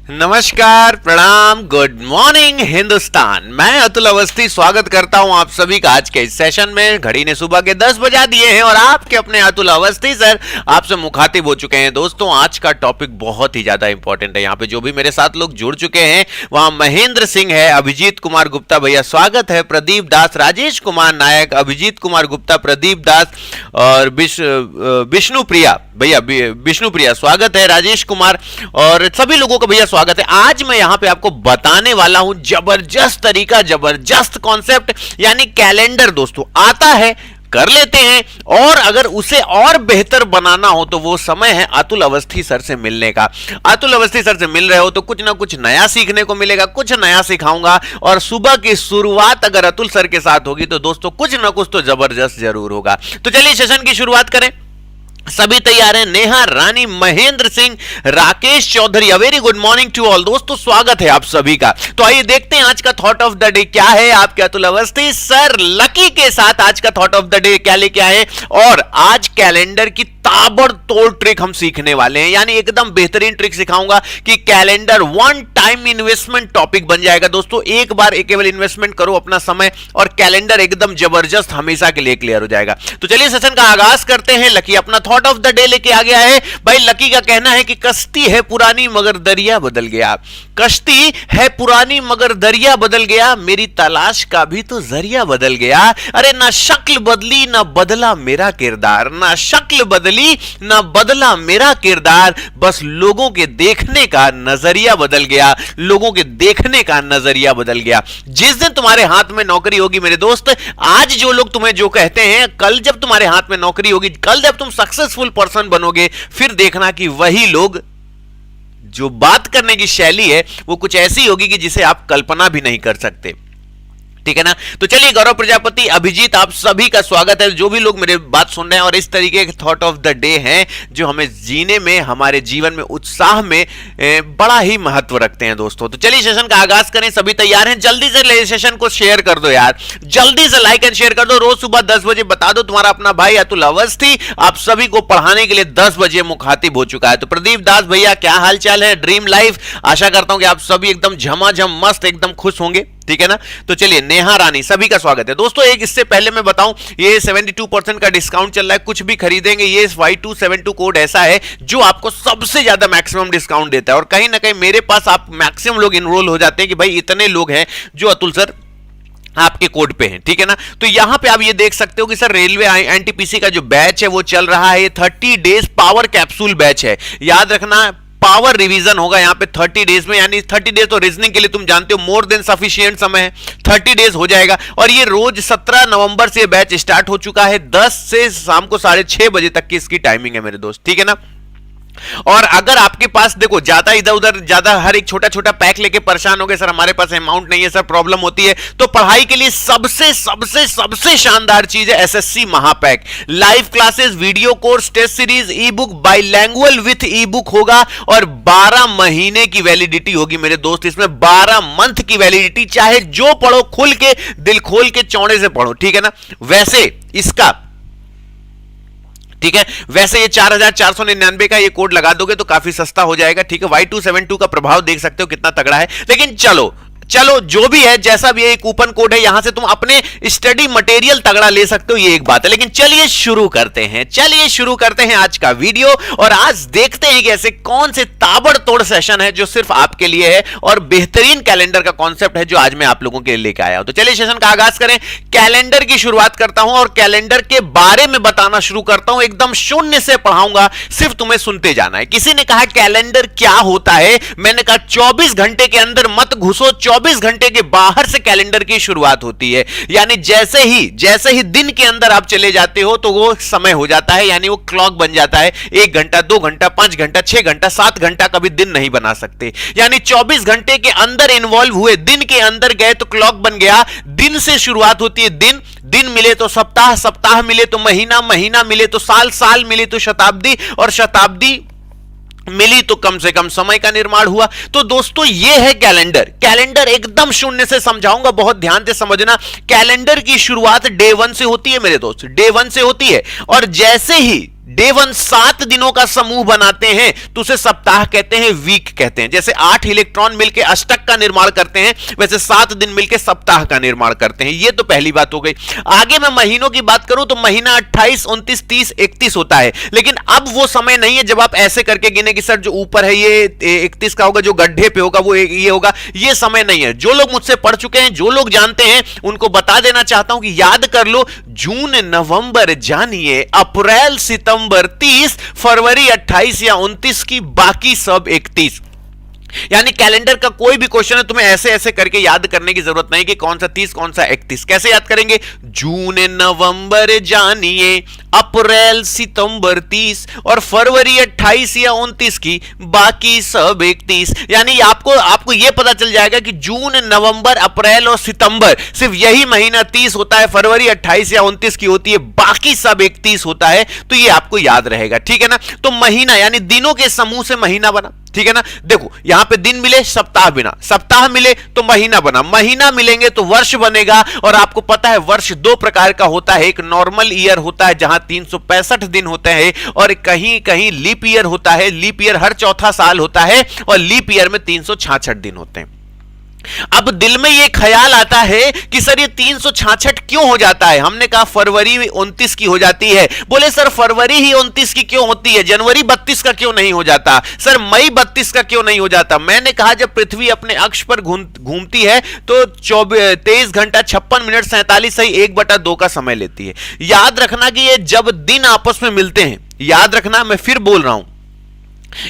नमस्कार, प्रणाम, good morning Hindustan. मैं अतुल अवस्थी स्वागत करता हूं आप सभी का आज के इस सेशन में। घड़ी ने सुबह के 10 बजा दिए हैं और आपके अपने अतुल अवस्थी सर आपसे मुखातिब हो चुके हैं। दोस्तों, आज का टॉपिक बहुत ही ज्यादा इंपॉर्टेंट है। यहाँ पे जो भी मेरे साथ लोग जुड़ चुके हैं, वहां महेंद्र सिंह है, अभिजीत कुमार गुप्ता भैया स्वागत है, प्रदीप दास, राजेश कुमार नायक, अभिजीत कुमार गुप्ता, प्रदीप दास और विष्णु प्रिया भैया, विष्णु प्रिया स्वागत है, राजेश कुमार और सभी लोगों का भैया स्वागत है। आज मैं यहां पे आपको बताने वाला हूं जबरदस्त तरीका, जबरदस्त कॉन्सेप्ट, यानी कैलेंडर। दोस्तों, आता है, कर लेते हैं, और अगर उसे और बेहतर बनाना हो तो वो समय है अतुल अवस्थी सर से मिलने का। अतुल अवस्थी सर से मिल रहे हो तो कुछ ना कुछ नया सीखने को मिलेगा, कुछ नया सिखाऊंगा, और सुबह की शुरुआत अगर अतुल सर के साथ होगी तो दोस्तों कुछ ना कुछ तो जबरदस्त जरूर होगा। तो चलिए सेशन की शुरुआत करें। सभी तैयार हैं? Neha Rani, Mahendra Singh, Rakesh Chaudhary, a very good morning to all. दोस्तों, स्वागत है आप सभी का। तो आइए देखते हैं आज का थॉट ऑफ द डे क्या है। आपके अतुल अवस्थी सर लकी के साथ आज का थॉट ऑफ द डे क्या लेके आए, और आज कैलेंडर की ताबड़तोड़ ट्रिक हम सीखने वाले हैं, यानी एकदम बेहतरीन ट्रिक सिखाऊंगा कि calendar one time investment topic बन जाएगा। दोस्तों, एक बार केवल इन्वेस्टमेंट करो अपना समय, और कैलेंडर एकदम जबरदस्त हमेशा के लिए क्लियर हो जाएगा। तो चलिए सेशन का आगाज करते हैं। लकी अपना थॉट ऑफ द डे लेके आ गया है। भाई, लकी का कहना है कि कश्ती है पुरानी मगर दरिया बदल गया। कश्ती है पुरानी मगर दरिया बदल गया, मेरी तलाश का भी तो जरिया बदल गया। अरे ना शक्ल बदली ना बदला मेरा किरदार, ना शक्ल बदली ना बदला मेरा किरदार, बस लोगों के देखने का नजरिया बदल गया, लोगों के देखने का नजरिया बदल गया। जिस दिन तुम्हारे हाथ में नौकरी होगी मेरे दोस्त, आज जो लोग तुम्हें जो कहते हैं, कल जब तुम्हारे हाथ में नौकरी होगी, कल जब तुम सक्सेसफुल पर्सन बनोगे, फिर देखना कि वही लोग जो बात करने की शैली है वो कुछ ऐसी होगी कि जिसे आप कल्पना भी नहीं कर सकते। ठीक है ना? तो चलिए, गौरव प्रजापति, अभिजीत, आप सभी का स्वागत है, जो भी लोग मेरे बात सुन रहे हैं और इस तरीके के थॉट ऑफ द डे हैं जो हमें जीने में, हमारे जीवन में, उत्साह में बड़ा ही महत्व रखते हैं। दोस्तों, तो चलिए सेशन का आगाज करें। सभी तैयार हैं? जल्दी से सेशन को शेयर कर दो यार, जल्दी से लाइक एंड शेयर कर दो। रोज सुबह 10 बजे बता दो तुम्हारा अपना भाई अतुल अवस्थी आप सभी को पढ़ाने के लिए 10 बजे मुखातिब हो चुका है। तो प्रदीप दास भैया, क्या हाल चाल है? ड्रीम लाइफ, आशा करता हूं कि आप सभी एकदम झमाझम मस्त, एकदम खुश होंगे। ठीक है ना? तो चलिए, नेहा रानी, सभी का स्वागत है। दोस्तों, एक इससे पहले मैं बताऊं, ये 72% का डिस्काउंट चल रहा है। कुछ भी खरीदेंगे, ये Y272 कोड ऐसा है जो आपको सबसे ज्यादा मैक्सिमम डिस्काउंट देता है, और कहीं ना कहीं मेरे पास आप मैक्सिमम लोग इनरोल हो जाते हैं कि भाई इतने लोग हैं जो अतुल सर आपके कोड पे हैं। ठीक है ना? तो यहां पे आप ये देख सकते हो कि सर रेलवे एनटीपीसी का जो बैच है वो चल रहा है। ये 30 डेज पावर कैप्सूल बैच है। याद रखना, पावर रिवीजन होगा यहाँ पे 30 डेज में, यानी 30 डेज तो रीजनिंग के लिए तुम जानते हो मोर देन सफिशिएंट समय है। 30 डेज हो जाएगा, और ये रोज 17 नवंबर से बैच स्टार्ट हो चुका है। 10 से शाम को 6:30 बजे तक की इसकी टाइमिंग है मेरे दोस्त। ठीक है ना? और अगर आपके पास, देखो, ज्यादा इधर उधर ज्यादा हर एक छोटा छोटा पैक लेके परेशान हो गए, सर हमारे पास अमाउंट नहीं है, सर प्रॉब्लम होती है, तो पढ़ाई के लिए सबसे सबसे सबसे शानदार चीज है SSC Mahapack. Live classes, video course, test series, e book, bilingual with e book होगा, और 12 महीने की वैलिडिटी होगी मेरे दोस्त। इसमें 12 मंथ की वैलिडिटी, चाहे जो पढ़ो, खुल के, दिल खोल के, चौड़े से पढ़ो। ठीक है ना? वैसे इसका, ठीक है, वैसे ये 4499 का ये कोड लगा दोगे तो काफी सस्ता हो जाएगा। ठीक है? Y272 का प्रभाव देख सकते हो कितना तगड़ा है। लेकिन चलो जो भी है, जैसा भी है, कूपन कोड है, यहां से तुम अपने स्टडी मटेरियल तगड़ा ले सकते हो, ये एक बात है। लेकिन चलिए शुरू करते हैं आज का वीडियो, और आज देखते हैं कि ऐसे कौन से ताबड़तोड़ सेशन है जो सिर्फ आपके लिए है, और बेहतरीन कैलेंडर का कॉन्सेप्ट है जो आज मैं आप लोगों के लिए लेकर आया हूं। तो चलिए सेशन का आगाज करें। कैलेंडर की शुरुआत करता हूं, और कैलेंडर के बारे में बताना शुरू करता हूं। एकदम शून्य से पढ़ाऊंगा, सिर्फ तुम्हें सुनते जाना है। किसी ने कहा कैलेंडर क्या होता है, मैंने कहा 24 घंटे के अंदर मत घुसो, 24 घंटे के बाहर से कैलेंडर की शुरुआत होती है। यानी जैसे ही दिन के अंदर आप चले जाते हो तो वो समय हो जाता है, यानी वो क्लॉक बन जाता है। 1 घंटा, 2 घंटा, 5 घंटा, 6 घंटा, 7 घंटा कभी दिन नहीं बना सकते। यानी 24 घंटे के अंदर इन्वॉल्व हुए, दिन के अंदर गए तो क्लॉक बन गया। दिन से शुरुआत होती है, दिन मिले तो सप्ताह, सप्ताह मिले तो महीना, महीना मिले तो साल, साल मिले तो शताब्दी, और शताब्दी मिली तो कम से कम समय का निर्माण हुआ। तो दोस्तों, यह है कैलेंडर एकदम शून्य से समझाऊंगा, बहुत ध्यान से समझना। कैलेंडर की शुरुआत डे 1 से होती है मेरे दोस्त, डे 1 से होती है, और डे वन 7 दिनों का समूह बनाते हैं तो उसे सप्ताह कहते हैं, वीक कहते हैं। जैसे 8 इलेक्ट्रॉन मिलकर अष्टक का निर्माण करते हैं, वैसे 7 दिन मिलकर सप्ताह का निर्माण करते हैं। यह तो पहली बात हो गई। आगे मैं महीनों की बात करूं तो महीना 28, 29, 30, 31 होता है, लेकिन अब वो समय नहीं है जब आप ऐसे करके गिने कि सर जो ऊपर है ये 31 का होगा, जो गड्ढे पे होगा वो ये होगा। ये समय नहीं है। जो लोग मुझसे पढ़ चुके हैं, जो लोग जानते हैं, उनको बता देना चाहता हूं कि याद कर लो, जून नवंबर जानिए, अप्रैल सितंबर 30, फरवरी 28 या 29 की, बाकी सब 31। यानी कैलेंडर का कोई भी क्वेश्चन है तुम्हें ऐसे ऐसे करके याद करने की जरूरत नहीं कि कौन सा 30 कौन सा 31। कैसे याद करेंगे? जून नवंबर जानिए, अप्रैल सितंबर 30 और फरवरी 28 या 29 की, बाकी सब 31। यानी आपको यह पता चल जाएगा कि जून नवंबर अप्रैल और सितंबर सिर्फ यही महीना 30 होता है, फरवरी 28 या 29 की होती है, बाकी सब 31 होता है। तो ये आपको याद रहेगा, ठीक है ना। तो महीना यानी दिनों के समूह से महीना बना, ठीक है ना। देखो यहां पे दिन मिले, सप्ताह बिना, सप्ताह मिले तो महीना बना, महीना मिलेंगे तो वर्ष बनेगा। और आपको पता है वर्ष 2 प्रकार का होता है, एक नॉर्मल ईयर होता है जहां 365 दिन होते हैं, और कहीं कहीं लीप ईयर होता है। लीप ईयर हर चौथा साल होता है और लीप ईयर में 366 दिन होते हैं। अब दिल में यह ख्याल आता है कि सर ये 366 क्यों हो जाता है? हमने कहा फरवरी 29 की हो जाती है। बोले सर फरवरी ही 29 की क्यों होती है, जनवरी 32 का क्यों नहीं हो जाता, सर मई 32 का क्यों नहीं हो जाता? मैंने कहा जब पृथ्वी अपने अक्ष पर घूमती है तो 23 घंटा 56 मिनट 47 सही 1/2 का समय लेती है। याद रखना कि ये जब दिन आपस में मिलते हैं, याद रखना, मैं फिर बोल रहा हूं,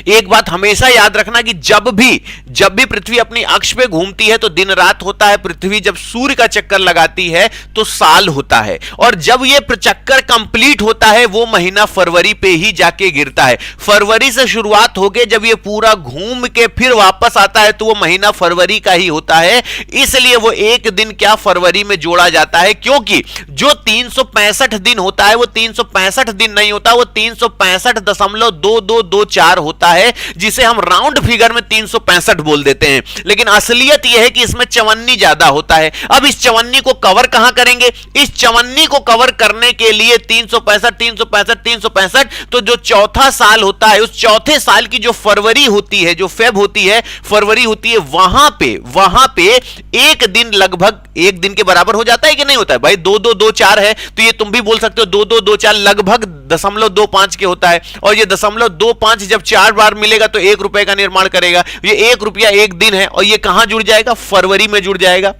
एक बात हमेशा याद रखना कि जब भी पृथ्वी अपनी अक्ष पे घूमती है तो दिन रात होता है। पृथ्वी जब सूर्य का चक्कर लगाती है तो साल होता है, और जब यह चक्कर कंप्लीट होता है वो महीना फरवरी पे ही जाके गिरता है। फरवरी से शुरुआत होके जब ये पूरा घूम के फिर वापस आता है तो वो महीना फरवरी का ही होता है। इसलिए वो एक दिन क्या फरवरी में जोड़ा जाता है, क्योंकि जो 365 दिन होता है वो 365 दिन नहीं होता, वो 365.2224 होता है, जिसे हम राउंड फिगर में 365 बोल देते हैं। लेकिन असलियत यह है कि इसमें चवन्नी ज्यादा होता है। अब इस चवन्नी को कवर कहां करेंगे? इस चवन्नी को कवर करने के लिए 365 तो जो चौथा साल होता है उस चौथे साल की जो फरवरी होती है, जो फेब होती है, फरवरी होती है, वहां पे एक दिन लगभग एक दिन के बराबर हो जाता है कि नहीं होता है भाई? 2224 है तो ये तुम भी बोल सकते हो 2224 लगभग 0.25 के होता है, और ये 0.25 जब 4 बार मिलेगा तो 1 रुपए का निर्माण करेगा। ये 1 रुपया 1 दिन है, और ये कहां जुड़ जाएगा? फरवरी में जुड़ जाएगा।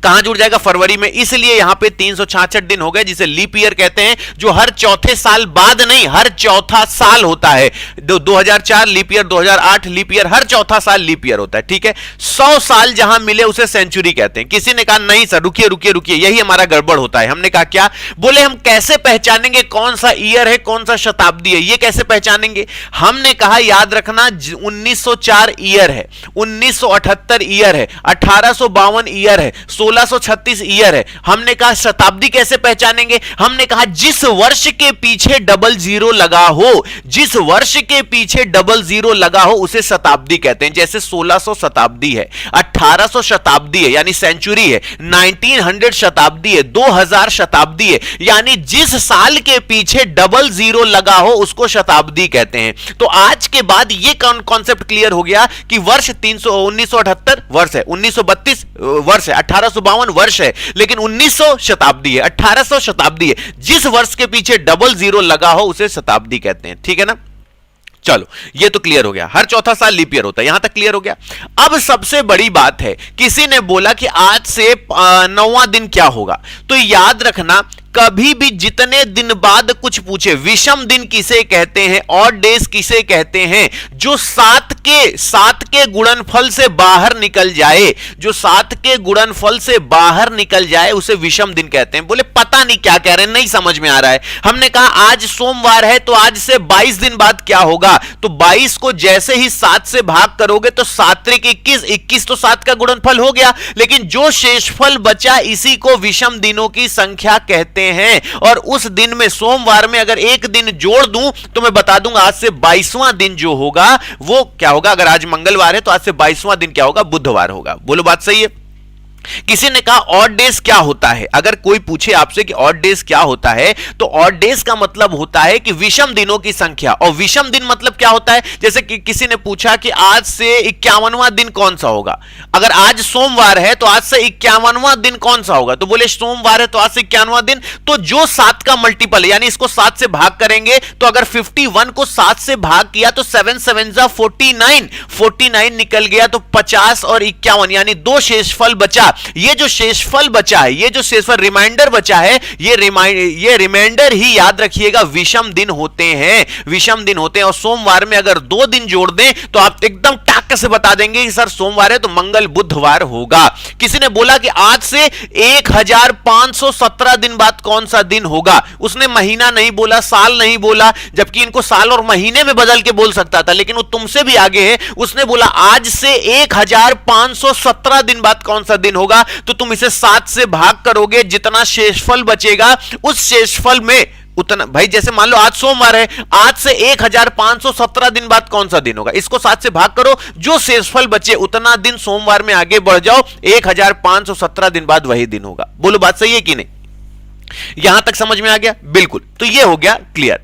कहां जुड़ जाएगा? फरवरी में। इसलिए यहां पे 366 दिन हो गए, जिसे लीप ईयर कहते हैं, जो हर चौथे साल बाद नहीं, हर चौथा साल होता है। 2004 लीप ईयर, 2008 लीप ईयर, हर चौथा साल लीप ईयर होता है, ठीक है। 100 साल जहां मिले उसे सेंचुरी कहते हैं। किसी ने कहा नहीं सर रुकिए रुकिए रुकिए, यही हमारा गड़बड़ होता है। हमने कहा क्या? बोले हम कैसे पहचानेंगे कौन सा ईयर है, कौन सा शताब्दी है, ये कैसे पहचानेंगे? हमने कहा याद रखना 1904 ईयर है, 1978 ईयर है, 1852 ईयर है, 1636 ईयर है। हमने कहा शताब्दी कैसे पहचानेंगे? हमने कहा जिस वर्ष के पीछे 00 लगा हो, जिस वर्ष के पीछे 00 लगा हो उसे शताब्दी कहते हैं। जैसे 1600 शताब्दी है, 1800 शताब्दी है यानी सेंचुरी है, 1900 शताब्दी है, 2000 शताब्दी है, यानी जिस साल के पीछे 00 लगा हो उसको शताब्दी कहते हैं। तो आज के बाद यह कॉन्सेप्ट क्लियर हो गया कि वर्ष 1978 वर्ष है, 1932 वर्ष है, 1852 वर्ष है, लेकिन 1900 शताब्दी है, 1800 शताब्दी है। जिस वर्ष के पीछे 00 लगा हो उसे शताब्दी कहते हैं, ठीक है ना। चलो ये तो क्लियर हो गया, हर चौथा साल लीप ईयर होता है, यहां तक क्लियर हो गया। अब सबसे बड़ी बात है, किसी ने बोला कि आज से 9वां दिन क्या होगा, तो याद रखना कभी भी जितने दिन बाद कुछ पूछे, विषम दिन किसे कहते हैं, ऑड डेज किसे कहते हैं, जो 7 के गुणनफल से बाहर निकल जाए, जो 7 के गुणनफल से बाहर निकल जाए उसे विषम दिन कहते हैं। बोले पता नहीं क्या कह रहे हैं, नहीं समझ में आ रहा है। हमने कहा आज सोमवार है तो आज से 22 दिन बाद क्या होगा, तो 22 को जैसे ही 7 से भाग करोगे तो 7 त्रिक 21, 21 तो 7 का गुणनफल हो गया, लेकिन जो शेषफल बचा इसी को विषम दिनों की संख्या कहते हैं। और उस दिन में सोमवार में अगर एक दिन जोड़ दूं तो मैं बता दूंगा आज से 22वां दिन जो होगा वो क्या होगा। अगर आज मंगलवार है तो आज से 22वां दिन क्या होगा, बुधवार होगा। बोलो बात सही है? किसी ने कहा ऑड डेज क्या होता है। अगर कोई पूछे आपसे कि ऑड डेज क्या होता है, तो ऑड डेज का मतलब होता है कि विषम दिनों की संख्या। और विषम दिन मतलब क्या होता है, जैसे कि किसी ने पूछा कि आज से 51वां दिन कौन सा होगा। अगर आज सोमवार है तो आज से 51वां दिन कौन सा होगा, तो बोले सोमवार है तो आज से 51वां दिन। तो जो 7 का मल्टीपल, यानी इसको 7 से भाग करेंगे, तो अगर 51 को 7 से भाग किया तो 7 7 जा 49, 49 निकल गया, तो 50 और 51 यानी 2 शेषफल बचा। ये जो शेषफल बचा है, ये जो शेषफल रिमाइंडर बचा है, ये रिमाइंडर ही याद रखिएगा विषम दिन होते हैं, विषम दिन होते हैं। और सोमवार में अगर 2 दिन जोड़ दें तो आप एकदम टाक से बता देंगे कि सर सोमवार है तो मंगल बुधवार होगा। किसी ने बोला कि आज से 1517 दिन बाद कौन सा दिन होगा, उसने महीना नहीं बोला, साल नहीं बोला, जबकि इनको साल और महीने में बदल के बोल सकता था, लेकिन वो तुमसे भी आगे है। उसने बोला आज से 1517 दिन बाद कौन सा दिन होगा, तो तुम इसे 7 से भाग करोगे, जितना शेषफल बचेगा उस शेषफल में उतना। भाई जैसे मान लो आज सोमवार है, आज से 1517 दिन बाद कौन सा दिन होगा, इसको 7 से भाग करो, जो शेषफल बचे उतना दिन सोमवार में आगे बढ़ जाओ, 1517 दिन बाद वही दिन होगा। बोलो बात सही है कि नहीं? यहां तक समझ में आ गया? बिल्कुल। तो ये हो गया क्लियर।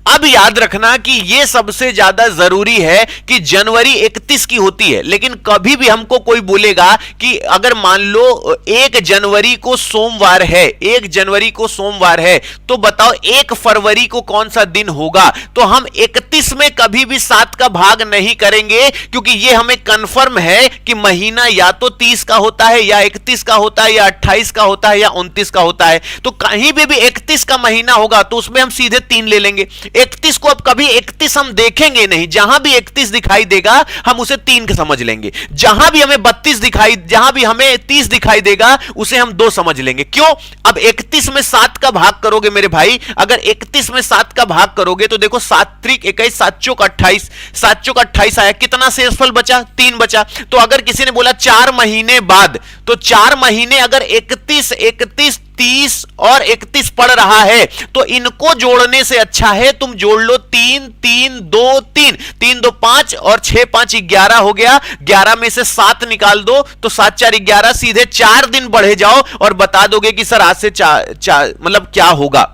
अब याद रखना कि ये सबसे ज्यादा जरूरी है कि जनवरी 31 की होती है, लेकिन कभी भी हमको कोई बोलेगा कि अगर मान लो 1 जनवरी को सोमवार है, 1 जनवरी को सोमवार है, तो बताओ 1 फरवरी को कौन सा दिन होगा, तो हम 31 में कभी भी 7 का भाग नहीं करेंगे, क्योंकि ये हमें कंफर्म है कि महीना या तो 30 का होता है, या 31 का होता है, या 28 का होता है, या 29 का होता है। तो कहीं भी 31 का महीना होगा तो उसमें हम सीधे 3 ले लेंगे। 31 को अब कभी 31 हम देखेंगे नहीं, जहां भी 31 दिखाई देगा हम उसे 3 का समझ लेंगे। जहां भी हमें 32 दिखाई, जहां भी हमें 30 दिखाई देगा उसे हम 2 समझ लेंगे। क्यों? अब 31 में 7 का भाग करोगे मेरे भाई, अगर 31 में 7 का भाग करोगे तो देखो 7 त्रिक 21, 7 चौक 28, 7 चौक 28 आया, कितना शेषफल बचा? 3 बचा। तो अगर किसी ने बोला 4 महीने बाद, तो 4 महीने अगर 31, 31, 30 और 31 पड़ रहा है, तो इनको जोड़ने से अच्छा है तुम जोड़ लो 3 3 2 3, 3 2 5 और 6 5 11 हो गया। 11 में से 7 निकाल दो तो 7 4 11, सीधे 4 दिन बढ़े जाओ और बता दोगे कि सर आज से मतलब क्या होगा,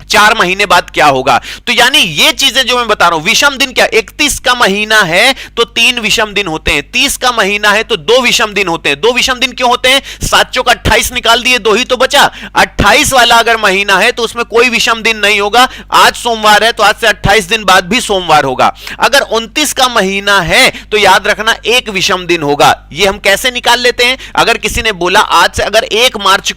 4 महीने बाद क्या होगा। तो यानी ये चीजें जो मैं बता रहा हूं, विषम दिन क्या, 31 का महीना है तो 3 विषम दिन होते हैं, 30 का महीना है तो 2 विषम दिन होते हैं। 2 विषम दिन क्यों होते हैं? 7 चौक 28 निकाल दिए, 2 ही तो बचा। 28 वाला अगर महीना है तो उसमें कोई विषम दिन नहीं होगा। आज सोमवार है तो आज से 28 दिन बाद भी सोमवार होगा। अगर 29 का महीना है तो याद रखना 1 विषम दिन होगा। ये हम कैसे निकाल लेते हैं? अगर किसी ने बोला आज से अगर 1 मार्च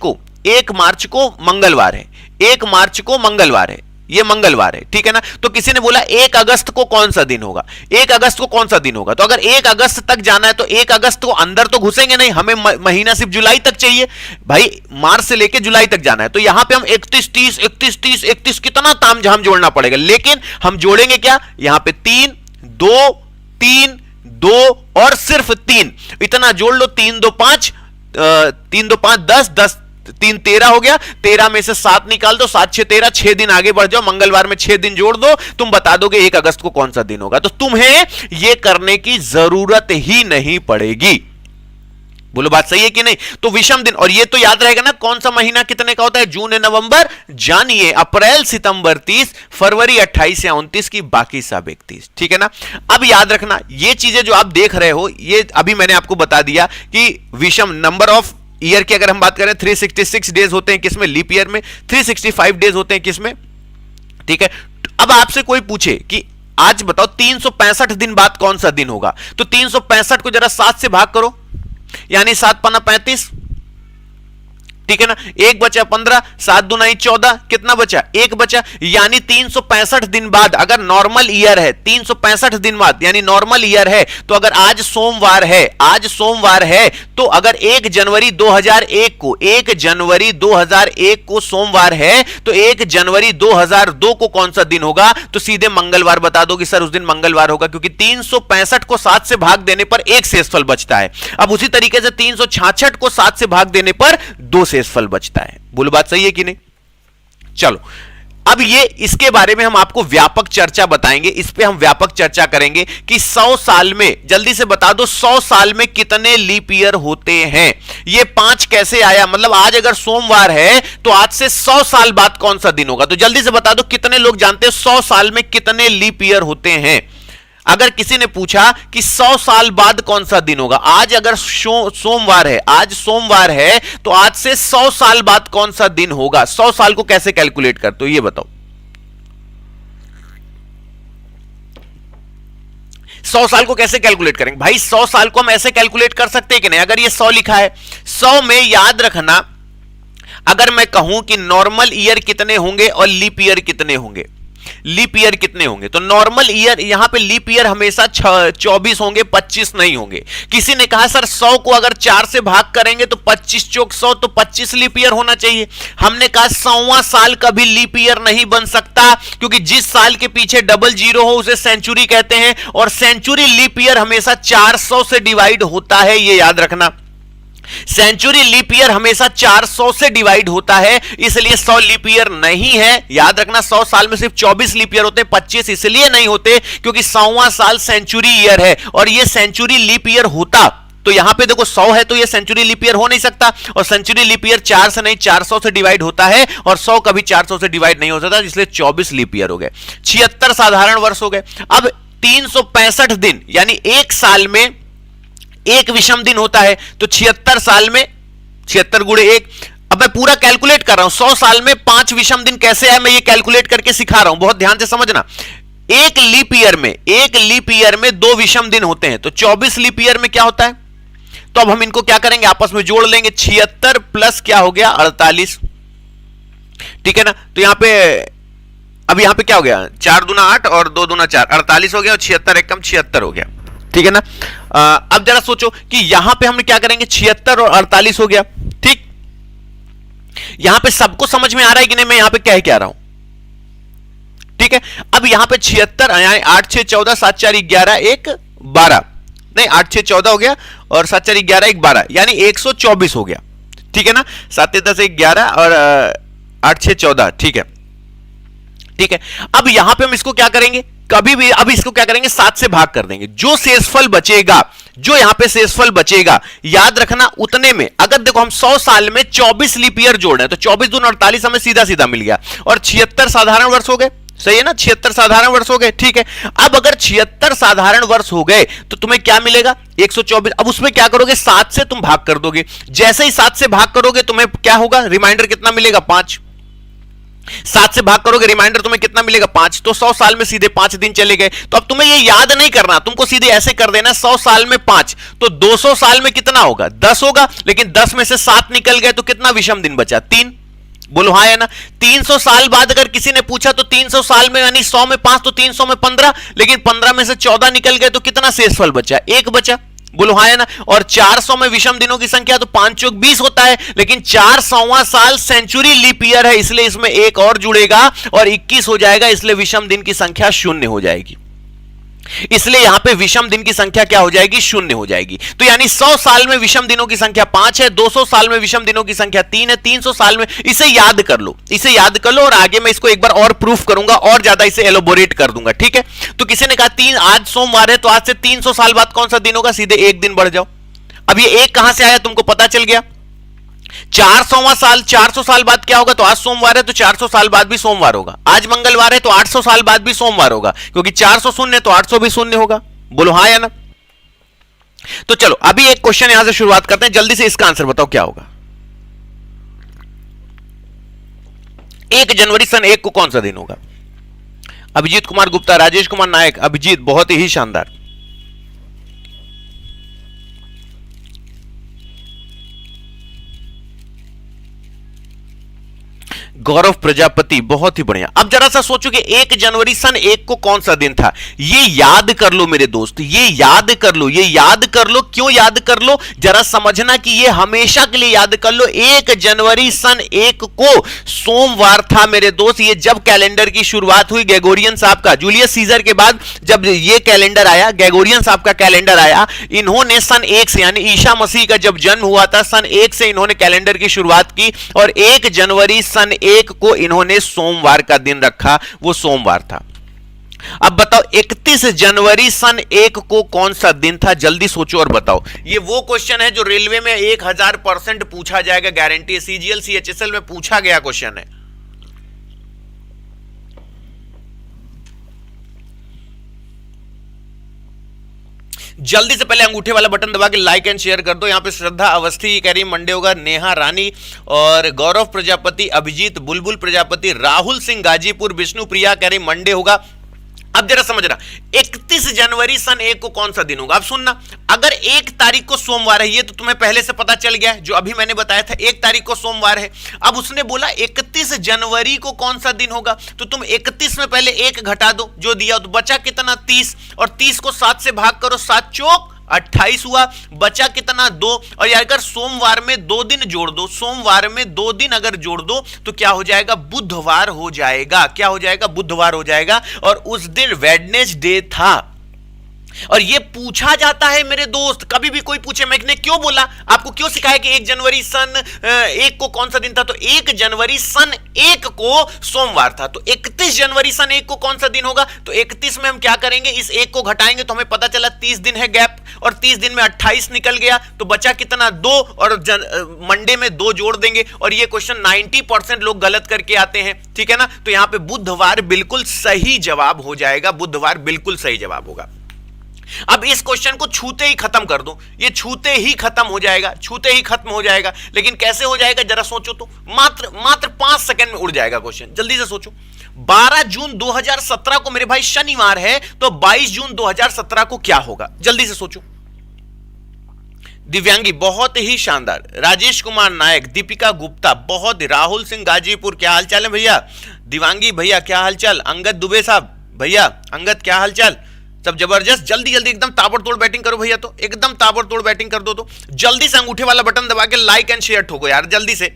को मंगलवार है, 1 मार्च को मंगलवार है, ये मंगलवार है, ठीक है ना। तो किसी ने बोला 1 अगस्त को कौन सा दिन होगा, 1 अगस्त को कौन सा दिन होगा। तो अगर 1 अगस्त तक जाना है तो 1 अगस्त को अंदर तो घुसेंगे नहीं, हमें महीना सिर्फ जुलाई तक चाहिए भाई, मार्च से लेके जुलाई तक जाना है। तो यहां पे हम 31 30 31 30 31 कितना तामझाम जोड़ना पड़ेगा, लेकिन हम जोड़ेंगे क्या, यहां पे 3 2 3 2 और सिर्फ 3, इतना जोड़ लो। 3 2 5 3 2 5 10 10 3 13 हो गया। 13 में से 7 निकाल दो, 7 6 13, 6 दिन आगे बढ़ जाओ, मंगलवार में 6 दिन जोड़ दो, तुम बता दोगे 1 अगस्त को कौन सा दिन होगा। तो तुम्हें यह करने की जरूरत ही नहीं पड़ेगी। बोलो बात सही है कि नहीं? तो विषम दिन, और ये तो याद रहेगा ना कौन सा महीना कितने का होता है, जून नवंबर जानिए, अप्रैल सितंबर 30, फरवरी 28 या 29 की, बाकी सब 31, ठीक है ना। अब याद रखना ये चीजें जो आप देख रहे हो, ये अभी मैंने आपको बता दिया कि विषम नंबर ऑफ ईयर की अगर हम बात करें 366 डेज होते हैं किसमें, लीप ईयर में। 365 डेज होते हैं किसमें, ठीक है। अब आपसे कोई पूछे कि आज बताओ 365 दिन बाद कौन सा दिन होगा, तो 365 को जरा 7 से भाग करो, यानी 7 पन्ना 35, ठीक है ना। 1 बचा 15, 7 दूनी 14, कितना बचा, 1 बचा। यानी 365 दिन बाद अगर नॉर्मल ईयर है, 365 दिन बाद यानी नॉर्मल ईयर है, तो अगर आज सोमवार है, तो अगर 1 जनवरी 2001 को, 1 जनवरी 2001 को सोमवार है, तो 1 जनवरी 2002 को कौन सा दिन होगा, तो सीधे मंगलवार बता दो कि सर उस दिन मंगलवार होगा, क्योंकि 365 को 7 से भाग देने पर 1 शेषफल बचता है। अब उसी तरीके से 366 को 7 से भाग देने पर 2 शेषफल बचता है। बोलो बात सही है कि नहीं? चलो अब ये इसके बारे में हम आपको व्यापक चर्चा बताएंगे, इस पे हम व्यापक चर्चा करेंगे कि 100 साल में, जल्दी से बता दो 100 साल में कितने लीप ईयर होते हैं। ये 5 कैसे आया, मतलब आज अगर सोमवार है तो आज से 100 साल बाद कौन सा दिन होगा। तो जल्दी से बता दो कितने लोग जानते हैं 100 साल में कितने लीप ईयर होते हैं। अगर किसी ने पूछा कि 100 साल बाद कौन सा दिन होगा, आज अगर सोमवार है, आज सोमवार है तो आज से 100 साल बाद कौन सा दिन होगा। 100 साल को कैसे कैलकुलेट करते हो ये बताओ। 100 साल को कैसे कैलकुलेट करेंगे भाई। 100 साल को हम ऐसे कैलकुलेट कर सकते हैं कि नहीं। अगर ये 100 लिखा है, 100 में याद रखना, अगर मैं कहूं कि नॉर्मल ईयर कितने होंगे और लीप ईयर कितने होंगे, लीप ईयर कितने होंगे, तो नॉर्मल ईयर यहां पे लीप ईयर हमेशा 24 होंगे, 25 नहीं होंगे। किसी ने कहा सर 100 को अगर 4 से भाग करेंगे तो 25 चौक 100, तो 25 लीप ईयर होना चाहिए। हमने कहा 100वां साल कभी लीप ईयर नहीं बन सकता, क्योंकि जिस साल के पीछे डबल जीरो हो उसे सेंचुरी कहते हैं, और सेंचुरी लीप ईयर हमेशा 400 से डिवाइड होता है, ये याद रखना। सेंचुरी लीप ईयर हमेशा 400 से डिवाइड होता है, इसलिए 100 लीप ईयर नहीं है। याद रखना 100 साल में सिर्फ 24 लीप ईयर होते हैं, 25 इसलिए नहीं होते क्योंकि 100वां साल सेंचुरी ईयर है, और ये सेंचुरी लीप ईयर होता तो यहां पे देखो 100 है तो ये सेंचुरी लीप ईयर हो नहीं सकता, और सेंचुरी लीप ईयर 4 से नहीं 400 से डिवाइड होता है, और 100 कभी 400 से डिवाइड नहीं हो सकता, इसलिए 24 लीप ईयर हो गए। 76 साधारण वर्ष हो गए। अब 365 दिन यानी एक साल में एक विषम दिन होता है, तो 76 साल में 76 गुणे 1। अब मैं पूरा कैलकुलेट कर रहा हूं, 100 साल में 5 विषम दिन कैसे आए मैं ये कैलकुलेट करके सिखा रहा हूं, बहुत ध्यान से समझना। एक लीप ईयर में 2 विषम दिन होते हैं, तो 24 लीप ईयर में क्या होता है। तो अब हम इनको क्या करेंगे, आपस में जोड़ लेंगे। 76 प्लस क्या हो गया 48, ठीक है ना। तो यहां पे अब यहां पे क्या हो गया, 4 दूना 8 और 2 दूना 4, 48 हो गया, और 76 एक कम 76 हो गया, ठीक है ना। अब जरा सोचो कि यहां पे हम क्या करेंगे, 76 और 48 हो गया, ठीक। यहां पे सबको समझ में आ रहा है कि नहीं मैं यहां पे क्या रहा हूं, ठीक है। अब यहां पे 76 8 6 14 7 4 11 1 12, नहीं 8 6 14 हो गया और 7 4 11 1 12, यानी 124 हो गया, ठीक है ना। 7 10 1 11 और 8 6 14, ठीक है, ठीक है। अब यहां पे हम इसको क्या करेंगे, कभी भी अब इसको क्या करेंगे 7 से भाग कर देंगे, जो शेषफल बचेगा, जो यहां पे शेषफल बचेगा, याद रखना उतने में। अगर देखो हम 100 साल में 24 लीप ईयर जोड़ रहे हैं, तो 24 दून 48 हमें सीधा सीधा मिल गया, और 76 साधारण वर्ष हो गए, सही है ना, 76 साधारण वर्ष हो गए, ठीक है। अब अगर 76 साधारण वर्ष हो गए तो तुम्हें क्या मिलेगा 124। अब उसमें क्या करोगे, 7 से तुम भाग कर दोगे। जैसे ही 7 से भाग करोगे तुम्हें क्या होगा, रिमाइंडर कितना मिलेगा 5। 7 से भाग करोगे रिमाइंडर तुम्हें कितना मिलेगा 5, तो 100 साल में सीधे 5 दिन चले गए। तो अब तुम्हें ये याद नहीं करना, तुमको सीधे ऐसे कर देना 100 साल में 5, तो 200 साल में कितना होगा 10 होगा, लेकिन 10 में से 7 निकल गए तो कितना विषम दिन बचा 3। बोलो हाँ है ना। 300 साल बाद अगर किसी ने पूछा तो 300 साल में यानी 100 में 5 तो 300 में 15, लेकिन 15 में से 14 निकल गए तो कितना शेषफल बचा 1 बचा। बोलो हाँ है ना। और 400 में विषम दिनों की संख्या तो 5 चौक 20 होता है, लेकिन 400वां साल सेंचुरी लीप ईयर है, इसलिए इसमें एक और जुड़ेगा और 21 हो जाएगा, इसलिए विषम दिन की संख्या 0 हो जाएगी। इसलिए यहां पे विषम दिन की संख्या क्या हो जाएगी 0 हो जाएगी। तो यानी 100 साल में विषम दिनों की संख्या 5 है, 200 साल में विषम दिनों की संख्या 3 है, 300 साल में, इसे याद कर लो, इसे याद कर लो, और आगे मैं इसको एक बार और प्रूफ करूंगा और ज्यादा इसे एलोबोरेट कर दूंगा, ठीक है। तो किसी ने कहा आज सोमवार है तो आज से 300 साल बाद कौन सा दिन होगा, सीधे एक दिन बढ़ जाओ। अब ये एक कहां से आया तुमको पता चल गया। 400वां साल 400 साल बाद क्या होगा, तो आज सोमवार है तो 400 साल बाद भी सोमवार होगा, आज मंगलवार है तो 800 साल बाद भी सोमवार होगा, क्योंकि 400 शून्य तो 800 भी शून्य होगा। बोलो हाँ या ना। तो चलो अभी एक क्वेश्चन यहां से शुरुआत करते हैं, जल्दी से इसका आंसर बताओ क्या होगा। 1 जनवरी सन 1 को कौन सा दिन होगा। अभिजीत कुमार गुप्ता, राजेश कुमार नायक, अभिजीत बहुत ही शानदार। गौरव प्रजापति बहुत ही बढ़िया। अब जरा सा सोचो कि 1 जनवरी सन 1 को कौन सा दिन था, ये याद कर लो मेरे दोस्त, ये याद कर लो, ये याद कर लो। क्यों याद कर लो, जरा समझना कि ये हमेशा के लिए याद कर लो। 1 जनवरी सन 1 को सोमवार था मेरे दोस्त। ये जब कैलेंडर की शुरुआत हुई ग्रेगोरियन साहब का, जूलियस सीजर के बाद जब ये कैलेंडर आया, ग्रेगोरियन साहब का कैलेंडर आया, इन्होंने सन 1 से यानी ईसा मसीह का जब जन्म हुआ था सन 1 से इन्होंने कैलेंडर की शुरुआत की, और 1 जनवरी सन 1 को इन्होंने सोमवार का दिन रखा, वो सोमवार था। अब बताओ 31 जनवरी सन 1 को कौन सा दिन था? जल्दी सोचो और बताओ। ये वो क्वेश्चन है जो रेलवे में 1000% पूछा जाएगा, गारंटी है। सीजीएल सीएचएसएल में पूछा गया क्वेश्चन है। जल्दी से पहले अंगूठे वाला बटन दबा के लाइक एंड शेयर कर दो। यहां पे श्रद्धा अवस्थी कह रही मंडे होगा, नेहा रानी और गौरव प्रजापति, अभिजीत, बुलबुल प्रजापति, राहुल सिंह गाजीपुर, विष्णु प्रिया कह रही मंडे होगा। अब जरा समझना, 31 जनवरी सन 1 को कौन सा दिन होगा? अब सुनना, अगर 1 तारीख को सोमवार है, ये तो तुम्हें पहले से पता चल गया है, जो अभी मैंने बताया था 1 तारीख को सोमवार है। अब उसने बोला 31 जनवरी को कौन सा दिन होगा, तो तुम 31 में पहले 1 घटा दो, जो दिया तो बचा कितना 30, और 30 को 7 से भाग करो, 7 चौक 28 हुआ, बचा कितना 2। और यार अगर सोमवार में 2 दिन जोड़ दो, सोमवार में 2 दिन अगर जोड़ दो तो क्या हो जाएगा? बुधवार हो जाएगा। क्या हो जाएगा? बुधवार हो जाएगा। और उस दिन वेडनेसडे था। और ये पूछा जाता है मेरे दोस्त, कभी भी कोई पूछे मैंने क्यों बोला, आपको क्यों सिखाया कि 1 जनवरी सन 1 को कौन सा दिन था, तो 1 जनवरी सन 1 को सोमवार था। तो 31 जनवरी सन 1 को कौन सा दिन होगा? तो 31 में हम क्या करेंगे, इस 1 को घटाएंगे तो हमें पता चला 30 दिन है गैप, और 30 दिन में 28 निकल गया, तो बचा कितना 2, और मंडे में 2 जोड़ देंगे। और ये क्वेश्चन 90% लोग गलत करके आते हैं, ठीक है ना। तो यहां पे बुधवार बिल्कुल सही जवाब हो जाएगा, बुधवार बिल्कुल सही जवाब होगा। अब इस क्वेश्चन को छूते ही खत्म कर दो, ये छूते ही खत्म हो जाएगा, छूते ही खत्म हो जाएगा। लेकिन कैसे हो जाएगा जरा सोचो तो, मात्र 5 सेकंड में उड़ जाएगा क्वेश्चन। जल्दी से सोचो, 12 जून 2017 को मेरे भाई शनिवार है, तो 22 जून 2017 को क्या होगा? जल्दी से सोचो। दिव्यांगी बहुत ही शानदार, राजेश कुमार नायक, दीपिका गुप्ता बहुत, राहुल सिंह गाजीपुर क्या हालचाल है भैया, दिव्यांगी भैया क्या हालचाल, अंगद दुबे साहब भैया, अंगद क्या हालचाल, सब जबरदस्त। जल्दी जल्दी एकदम ताबड़तोड़ बैटिंग करो भैया, तो एकदम ताबड़तोड़ बैटिंग कर दो। तो जल्दी से अंगूठे वाला बटन दबा के लाइक एंड शेयर ठोको यार, जल्दी से।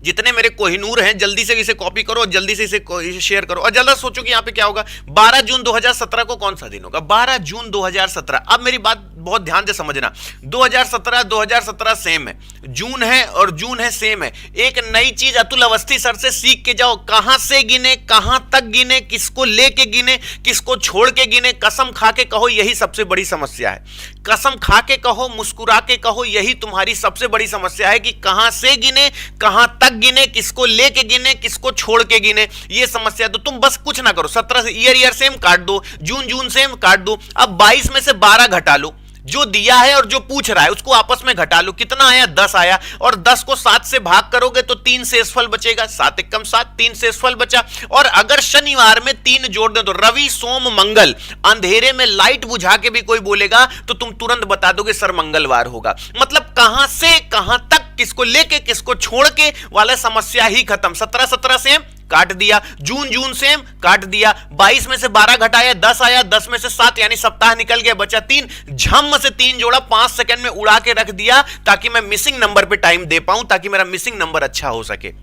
जितने मेरे कोहिनूर हैं जल्दी से इसे कॉपी करो और जल्दी से इसे शेयर करो। और जल्दी सोचो कि यहां पे क्या होगा। 12 जून 2017 को कौन सा दिन होगा? 12 जून 2017। अब मेरी बात बहुत ध्यान से समझना, 2017 सेम है, जून है और जून है सेम है। एक नई चीज अतुल अवस्थी सर से सीख के जाओ, कहां से गिने, कहां तक गिने, किसको लेके गिने, किसको छोड़ के गिने। कसम खा के कहो यही सबसे बड़ी समस्या है, कसम खा के कहो, मुस्कुरा के कहो, यही तुम्हारी सबसे बड़ी समस्या है कि कहां से गिने, कहां तक गिने, किसको लेके गिने, किसको छोड़ के गिने, ये समस्या। तो तुम बस कुछ ना करो, 17 से ईयर सेम काट दो, जून सेम काट दो। अब 22 में से 12 घटा लो, जो दिया है और जो पूछ रहा है उसको आपस में घटा लो, कितना आया 10 आया, और 10 को 7 से भाग करोगे तो 3 शेषफल बचेगा, 7 एकम 7, 3 शेषफल बचा। और अगर शनिवार में 3 जोड़ दे तो रवि सोम मंगल, अंधेरे में लाइट बुझा के भी कोई बोलेगा तो तुम तुरंत बता दोगे सर मंगलवार होगा। मतलब कहां से कहां तक, किसको लेके किसको छोड़ के वाला समस्या ही खत्म। 17 सेम काट दिया, जून सेम काट दिया, 22 में से 12 घटाया 10 आया, 10 में से 7 यानी सप्ताह निकल गया, बचा 3, झम से 3 जोड़ा, 5 सेकंड में उड़ा के रख दिया ताकि मैं मिसिंग नंबर पे टाइम दे पाऊं, ताकि मेरा मिसिंग नंबर अच्छा हो सके।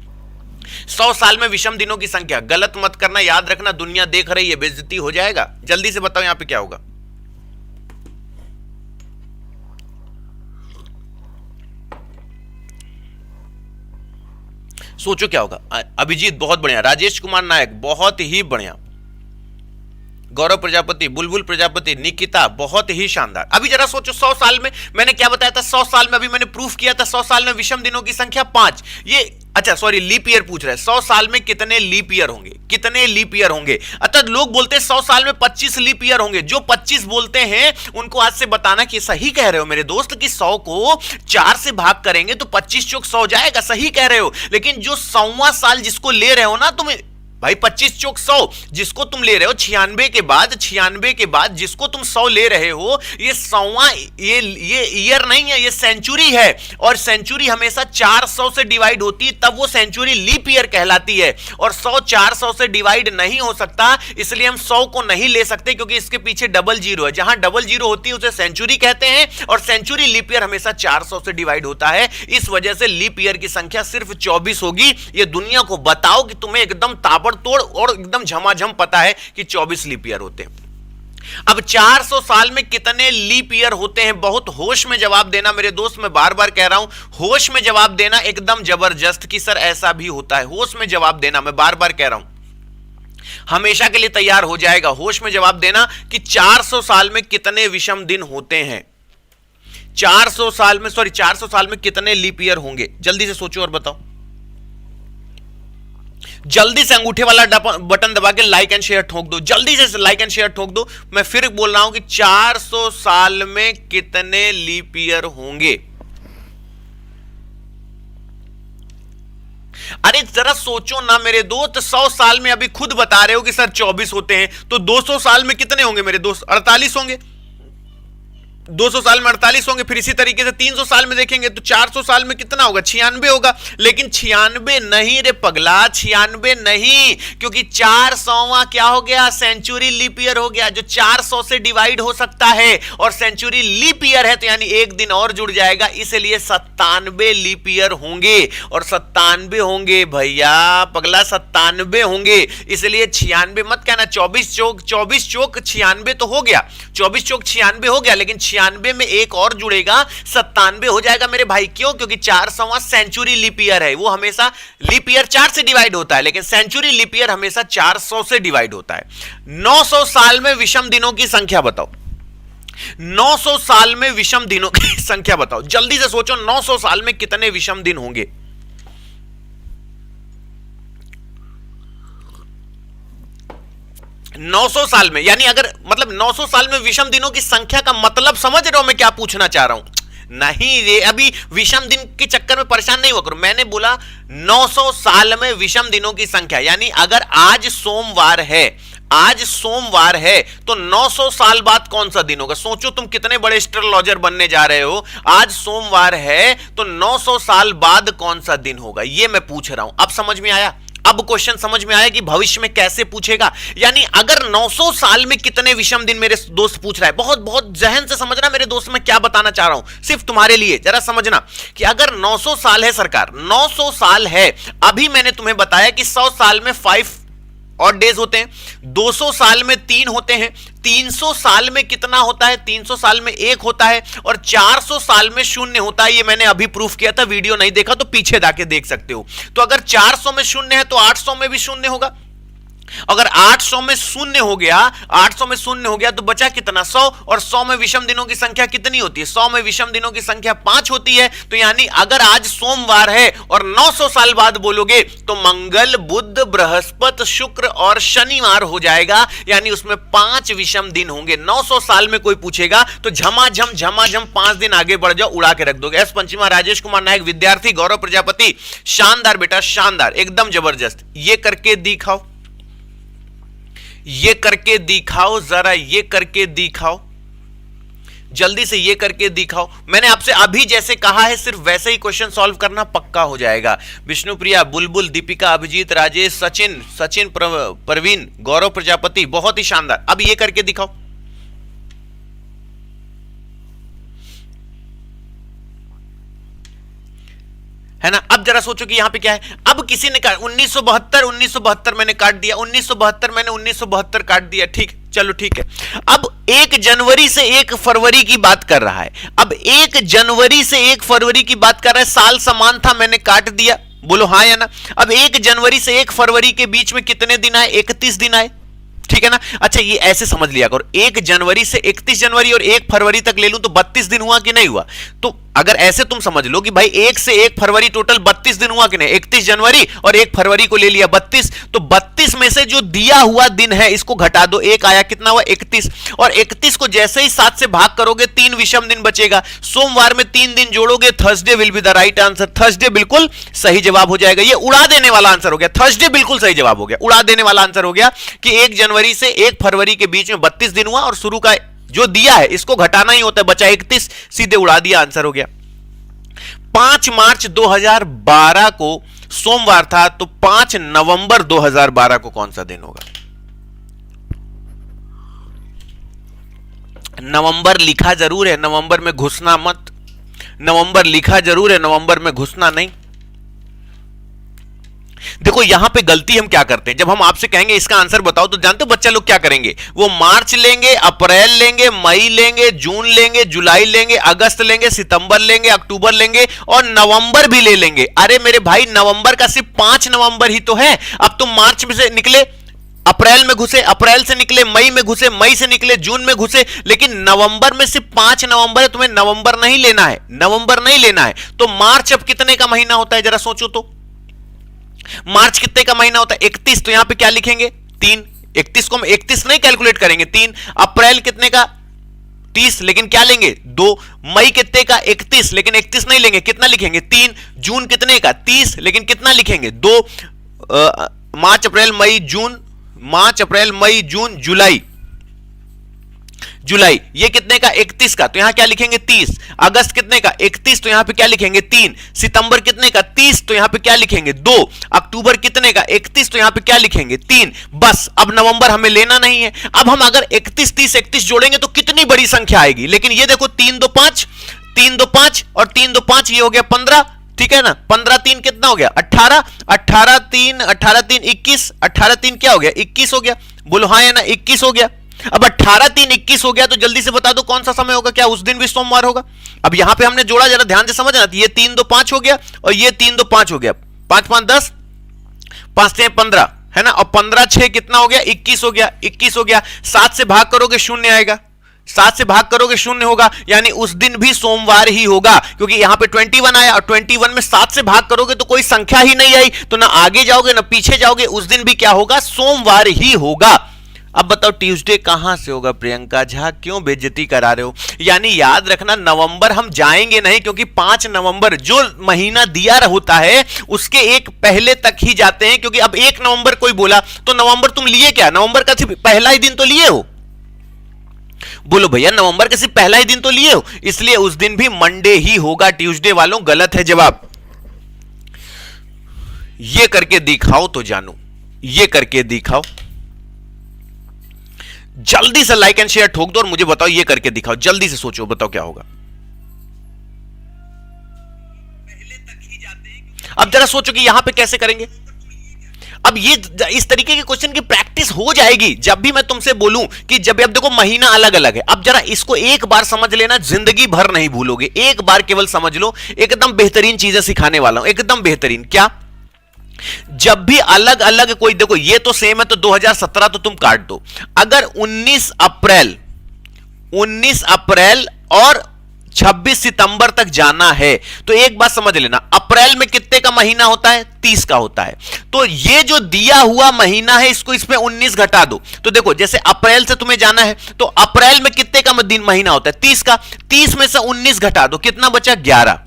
100 साल में विषम दिनों की संख्या, गलत मत करना, याद रखना, दुनिया देख रही है, बेइज्जती हो जाएगा। जल्दी से बताओ यहां पे क्या होगा। सोचो क्या होगा। अभिजीत बहुत बढ़िया, राजेश कुमार नायक बहुत ही बढ़िया, गौरव प्रजापति, बुलबुल प्रजापति, निकिता बहुत ही शानदार। अभी जरा सोचो 100 साल में मैंने क्या बताया था, 100 साल में अभी मैंने प्रूफ किया था 100 साल में विषम दिनों की संख्या 5। ये अच्छा सॉरी लीप ईयर पूछ रहा है, 100 साल में कितने लीप ईयर होंगे, कितने लीप ईयर होंगे। अतः लोग बोलते हैं 100 साल में 25 लीप ईयर होंगे। जो 25 बोलते हैं उनको आज से बताना कि सही कह रहे हो मेरे दोस्त, कि 100 को 4 से भाग करेंगे तो 25 चौक 100 जाएगा, सही कह रहे हो। लेकिन जो 100वां साल जिसको ले रहे हो ना तुम भाई, 25 चौक 100 जिसको तुम ले रहे हो, 96 के बाद जिसको तुम 100 ले रहे हो, ये 100वां ये ईयर नहीं है, ये सेंचुरी है। और सेंचुरी हमेशा 400 से डिवाइड होती है, तब वो सेंचुरी लीप ईयर कहलाती है। और 100 400 से डिवाइड नहीं हो सकता, इसलिए हम 100 को नहीं ले सकते, क्योंकि इसके पीछे डबल जीरो है। जहां डबल जीरो होती है उसे सेंचुरी कहते हैं, और सेंचुरी लीप ईयर हमेशा 400 से डिवाइड होता है। इस वजह से लीप ईयर की संख्या सिर्फ 24 होगी। ये दुनिया को बताओ कि तुम्हें एकदम तोड़ और एकदम झमाझम पता है कि 24 लीप ईयर होते हैं। अब 400 साल में कितने लीप ईयर होते हैं? बहुत होश में जवाब देना मेरे दोस्त, मैं बार बार कह रहा हूं, होश में जवाब देना एकदम जबरदस्त कि सर ऐसा भी होता है। होश में जवाब देना, मैं बार बार कह रहा हूं, हमेशा के लिए तैयार हो जाएगा। होश में जवाब देना कि 400 साल में कितने विषम दिन होते हैं, 400 साल में, सॉरी 400 साल में कितने लीप ईयर होंगे? जल्दी से सोचो और बताओ। जल्दी से अंगूठे वाला बटन दबा के लाइक एंड शेयर ठोक दो, जल्दी से लाइक एंड शेयर ठोक दो। मैं फिर बोल रहा हूं कि 400 साल में कितने लीप ईयर होंगे? अरे जरा सोचो ना मेरे दोस्त, 100 साल में अभी खुद बता रहे हो कि सर 24 होते हैं, तो 200 साल में कितने होंगे मेरे दोस्त? 48 होंगे। 200 साल में 48 होंगे। फिर इसी तरीके से 300 साल में देखेंगे तो 400 साल में कितना होगा? 96 होगा। लेकिन 96 नहीं रे पगला, 96 नहीं, क्योंकि 400वां क्या हो गया? सेंचुरी लीप ईयर हो गया, जो 400 से डिवाइड हो सकता है, और सेंचुरी लीप ईयर है तो यानी एक दिन और जुड़ जाएगा, इसलिए 97 लीप ईयर होंगे। और 97 होंगे भैया पगला, 97 होंगे। इसलिए 96 मत कहना, 24 चौक 96 तो हो गया, 24 चौक 96 हो गया, लेकिन 96 में एक और जुड़ेगा, 97 हो जाएगा मेरे भाई। क्यों? क्योंकि 400वां सेंचुरी लीप ईयर है, वो हमेशा लीप ईयर 4 से डिवाइड होता है, लेकिन सेंचुरी लीप ईयर हमेशा 400 से डिवाइड होता है। 900 साल में विषम दिनों की संख्या बताओ। 900 साल में विषम दिनों की संख्या बताओ, जल्दी से सोचो। 900 साल में कितने विषम दिन होंगे? 900 साल में, यानी अगर मतलब 900 साल में विषम दिनों की संख्या का मतलब समझ रहे हो मैं क्या पूछना चाह रहा हूं? नहीं रे, अभी विषम दिन के चक्कर में परेशान नहीं हुआ करो। मैंने बोला 900 साल में विषम दिनों की संख्या, यानी अगर आज सोमवार है, आज सोमवार है तो 900 साल बाद कौन सा दिन होगा? सोचो तुम कितने बड़े एस्ट्रोलॉजर बनने जा रहे हो। आज सोमवार है तो 900 साल बाद कौन सा दिन होगा, ये मैं पूछ रहा हूं। अब समझ में आया? अब क्वेश्चन समझ में आया कि भविष्य में कैसे पूछेगा। यानी अगर 900 साल में कितने विषम दिन, मेरे दोस्त पूछ रहा है, बहुत बहुत जहन से समझना मेरे दोस्त, मैं क्या बताना चाह रहा हूं सिर्फ तुम्हारे लिए। जरा समझना कि अगर 900 साल है सरकार, 900 साल है, अभी मैंने तुम्हें बताया कि 100 साल में 5 और डेज होते हैं, 200 साल में 3 होते हैं, 300 साल में कितना होता है? 300 साल में 1 होता है, और 400 साल में 0 होता है। ये मैंने अभी प्रूफ किया था, वीडियो नहीं देखा तो पीछे जाके देख सकते हो। तो अगर 400 में 0 है तो 800 में भी 0 होगा। अगर 800 में 0 हो गया, 800 में 0 हो गया तो बचा कितना? 100। और 100 में विषम दिनों की संख्या कितनी होती है? 100 में विषम दिनों की संख्या 5 होती है। तो यानी अगर आज सोमवार है और 900 साल बाद बोलोगे तो मंगल, बुध, बृहस्पति, शुक्र और शनिवार हो जाएगा, यानी उसमें 5 विषम दिन होंगे। 900 साल में कोई पूछेगा तो झमाझम 5 दिन आगे बढ़ जाओ, उड़ा के रख दोगे। एस पंचमा, राजेश कुमार नायक, विद्यार्थी गौरव प्रजापति, शानदार बेटा शानदार, एकदम जबरदस्त। ये करके दिखाओ, ये करके दिखाओ, जरा ये करके दिखाओ, जल्दी से ये करके दिखाओ। मैंने आपसे अभी जैसे कहा है सिर्फ वैसे ही क्वेश्चन सॉल्व करना, पक्का हो जाएगा। विष्णुप्रिया, बुलबुल, दीपिका, अभिजीत, राजेश, सचिन, प्रवीण, गौरव प्रजापति, बहुत ही शानदार। अब ये करके दिखाओ। है ना? अब जरा सोचो कि यहां पे क्या है। अब किसी ने कहा 1972 मैंने काट दिया, 1972 मैंने 1972 काट दिया, ठीक, चलो ठीक है। अब 1 जनवरी से 1 फरवरी की बात कर रहा है। अब 1 जनवरी से 1 फरवरी की बात कर रहा है, साल समान था, मैंने काट दिया, बोलो हाँ या ना। अब 1 जनवरी से 1 फरवरी के बीच में कितने दिन आए? 31 दिन आए, ठीक है ना? अच्छा ये ऐसे समझ लिया करो, 1 जनवरी से 31 जनवरी और 1 फरवरी तक ले लूं तो 32 दिन हुआ कि नहीं हुआ? तो अगर ऐसे तुम समझ लो कि भाई 1 से 1 फरवरी टोटल 32 दिन हुआ कि नहीं, 31 जनवरी और 1 फरवरी को ले लिया 32, तो 32 में से जो दिया हुआ दिन है इसको घटा दो, 1 आया, कितना हुआ? 31। और 31 को जैसे ही 7 से भाग करोगे 3 विषम दिन बचेगा। सोमवार में 3 दिन जोड़ोगे, Thursday will be the right answer. Thursday बिल्कुल सही जवाब हो जाएगा। ये उड़ा देने वाला आंसर हो गया, थर्सडे बिल्कुल सही जवाब हो गया, उड़ा देने वाला आंसर हो गया कि 1 जनवरी से 1 फरवरी के बीच में 32 दिन हुआ और शुरू का जो दिया है इसको घटाना ही होता है, बचा 31, सीधे उड़ा दिया, आंसर हो गया। 5 मार्च 2012 को सोमवार था, तो 5 नवंबर 2012 को कौन सा दिन होगा? नवंबर लिखा जरूर है, नवंबर में घुसना मत। नवंबर लिखा जरूर है, नवंबर में घुसना नहीं। देखो यहां पे गलती हम क्या करते हैं, जब हम आपसे कहेंगे इसका आंसर बताओ तो जानते हो बच्चा लोग क्या करेंगे, वो मार्च लेंगे, अप्रैल लेंगे, मई लेंगे, जून लेंगे, जुलाई लेंगे, अगस्त लेंगे, सितंबर लेंगे, अक्टूबर लेंगे और नवंबर भी ले लेंगे। अरे मेरे भाई नवंबर का सिर्फ 5 नवंबर ही तो है। अब तुम मार्च में से निकले, अप्रैल में घुसे, अप्रैल से निकले मई में घुसे, मई से निकले जून में घुसे, लेकिन नवंबर में सिर्फ 5 नवंबर है, तुम्हें नवंबर नहीं लेना है, नवंबर नहीं लेना है। तो मार्च अब कितने का महीना होता है जरा सोचो तो, मार्च कितने का महीना होता है 31, तो यहां पे क्या लिखेंगे 3, 31 को हम 31 नहीं कैलकुलेट करेंगे 3। अप्रैल कितने का 30, लेकिन क्या लेंगे 2। मई कितने का 31, लेकिन 31 नहीं लेंगे, कितना लिखेंगे 3। जून कितने का 30, लेकिन कितना लिखेंगे 2। मार्च अप्रैल मई जून, मार्च अप्रैल मई जून जुलाई, जुलाई ये कितने का 31 का, तो यहां क्या लिखेंगे 30। अगस्त कितने का 31, तो यहां पे क्या लिखेंगे 3। सितंबर कितने का 30, तो यहां पे क्या लिखेंगे 2। अक्टूबर कितने का 31, तो यहां पे क्या लिखेंगे 3। बस अब नवंबर हमें लेना नहीं है। अब हम अगर 31 30 31 जोड़ेंगे तो कितनी बड़ी संख्या आएगी, लेकिन ये देखो 3 2 5, 3 2 5 और 3 2 5, ये हो गया 15, ठीक है ना। 15 3 कितना हो गया 18, 18 3 21, 18 3 क्या हो गया 21 हो गया, बोलो हाँ या ना 21 हो गया। अब 18 3 21 हो गया, तो जल्दी से बता दो कौन सा समय होगा, क्या उस दिन भी सोमवार होगा। अब यहां पे हमने जोड़ा, जरा ध्यान से समझना, ये 3 2 5 हो गया और ये 3 2 5 हो गया, 5 5 10, 5 6 15 है ना, और 15 6 कितना हो गया 21 हो गया, 21 हो गया। 7 से भाग करोगे शून्य आएगा, 7 से भाग करोगे शून्य होगा, यानी उस दिन भी सोमवार ही होगा, क्योंकि यहां पे 21 आया और 21 में 7 से भाग करोगे तो कोई संख्या ही नहीं आई, तो ना आगे जाओगे ना पीछे जाओगे, उस दिन भी क्या होगा सोमवार ही होगा। अब बताओ ट्यूसडे कहां से होगा प्रियंका झा, क्यों बेइज्जती करा रहे हो। यानी याद रखना नवंबर हम जाएंगे नहीं, क्योंकि 5 नवंबर जो महीना दिया होता है उसके एक पहले तक ही जाते हैं, क्योंकि अब 1 नवंबर कोई बोला तो नवंबर तुम लिए क्या, नवंबर का सिर्फ पहला ही दिन तो लिए हो, बोलो भैया नवंबर का सिर्फ पहला ही दिन तो लिए हो, इसलिए उस दिन भी मंडे ही होगा। ट्यूसडे वालों गलत है जवाब। ये करके दिखाओ तो जानू, ये करके दिखाओ, जल्दी से लाइक एंड शेयर ठोक दो और मुझे बताओ, ये करके दिखाओ, जल्दी से सोचो, बताओ क्या होगा। अब जरा सोचो कि यहां पे कैसे करेंगे। अब ये इस तरीके के क्वेश्चन की प्रैक्टिस हो जाएगी जब भी मैं तुमसे बोलूं कि जब अब देखो महीना अलग अलग है। अब जरा इसको एक बार समझ लेना, जिंदगी भर नहीं भूलोगे, एक बार केवल समझ लो। एकदम बेहतरीन चीजें सिखाने वाला हूं, एकदम बेहतरीन। क्या, जब भी अलग अलग कोई, देखो ये तो सेम है तो 2017 तो तुम काट दो। अगर 19 अप्रैल और 26 सितंबर तक जाना है तो एक बात समझ लेना, अप्रैल में कितने का महीना होता है 30 का होता है, तो ये जो दिया हुआ महीना है इसको इसमें 19 घटा दो। तो देखो जैसे अप्रैल से तुम्हें जाना है तो अप्रैल में कितने का दिन महीना होता है 30 का, 30 में से 19 घटा दो, कितना बचा 11,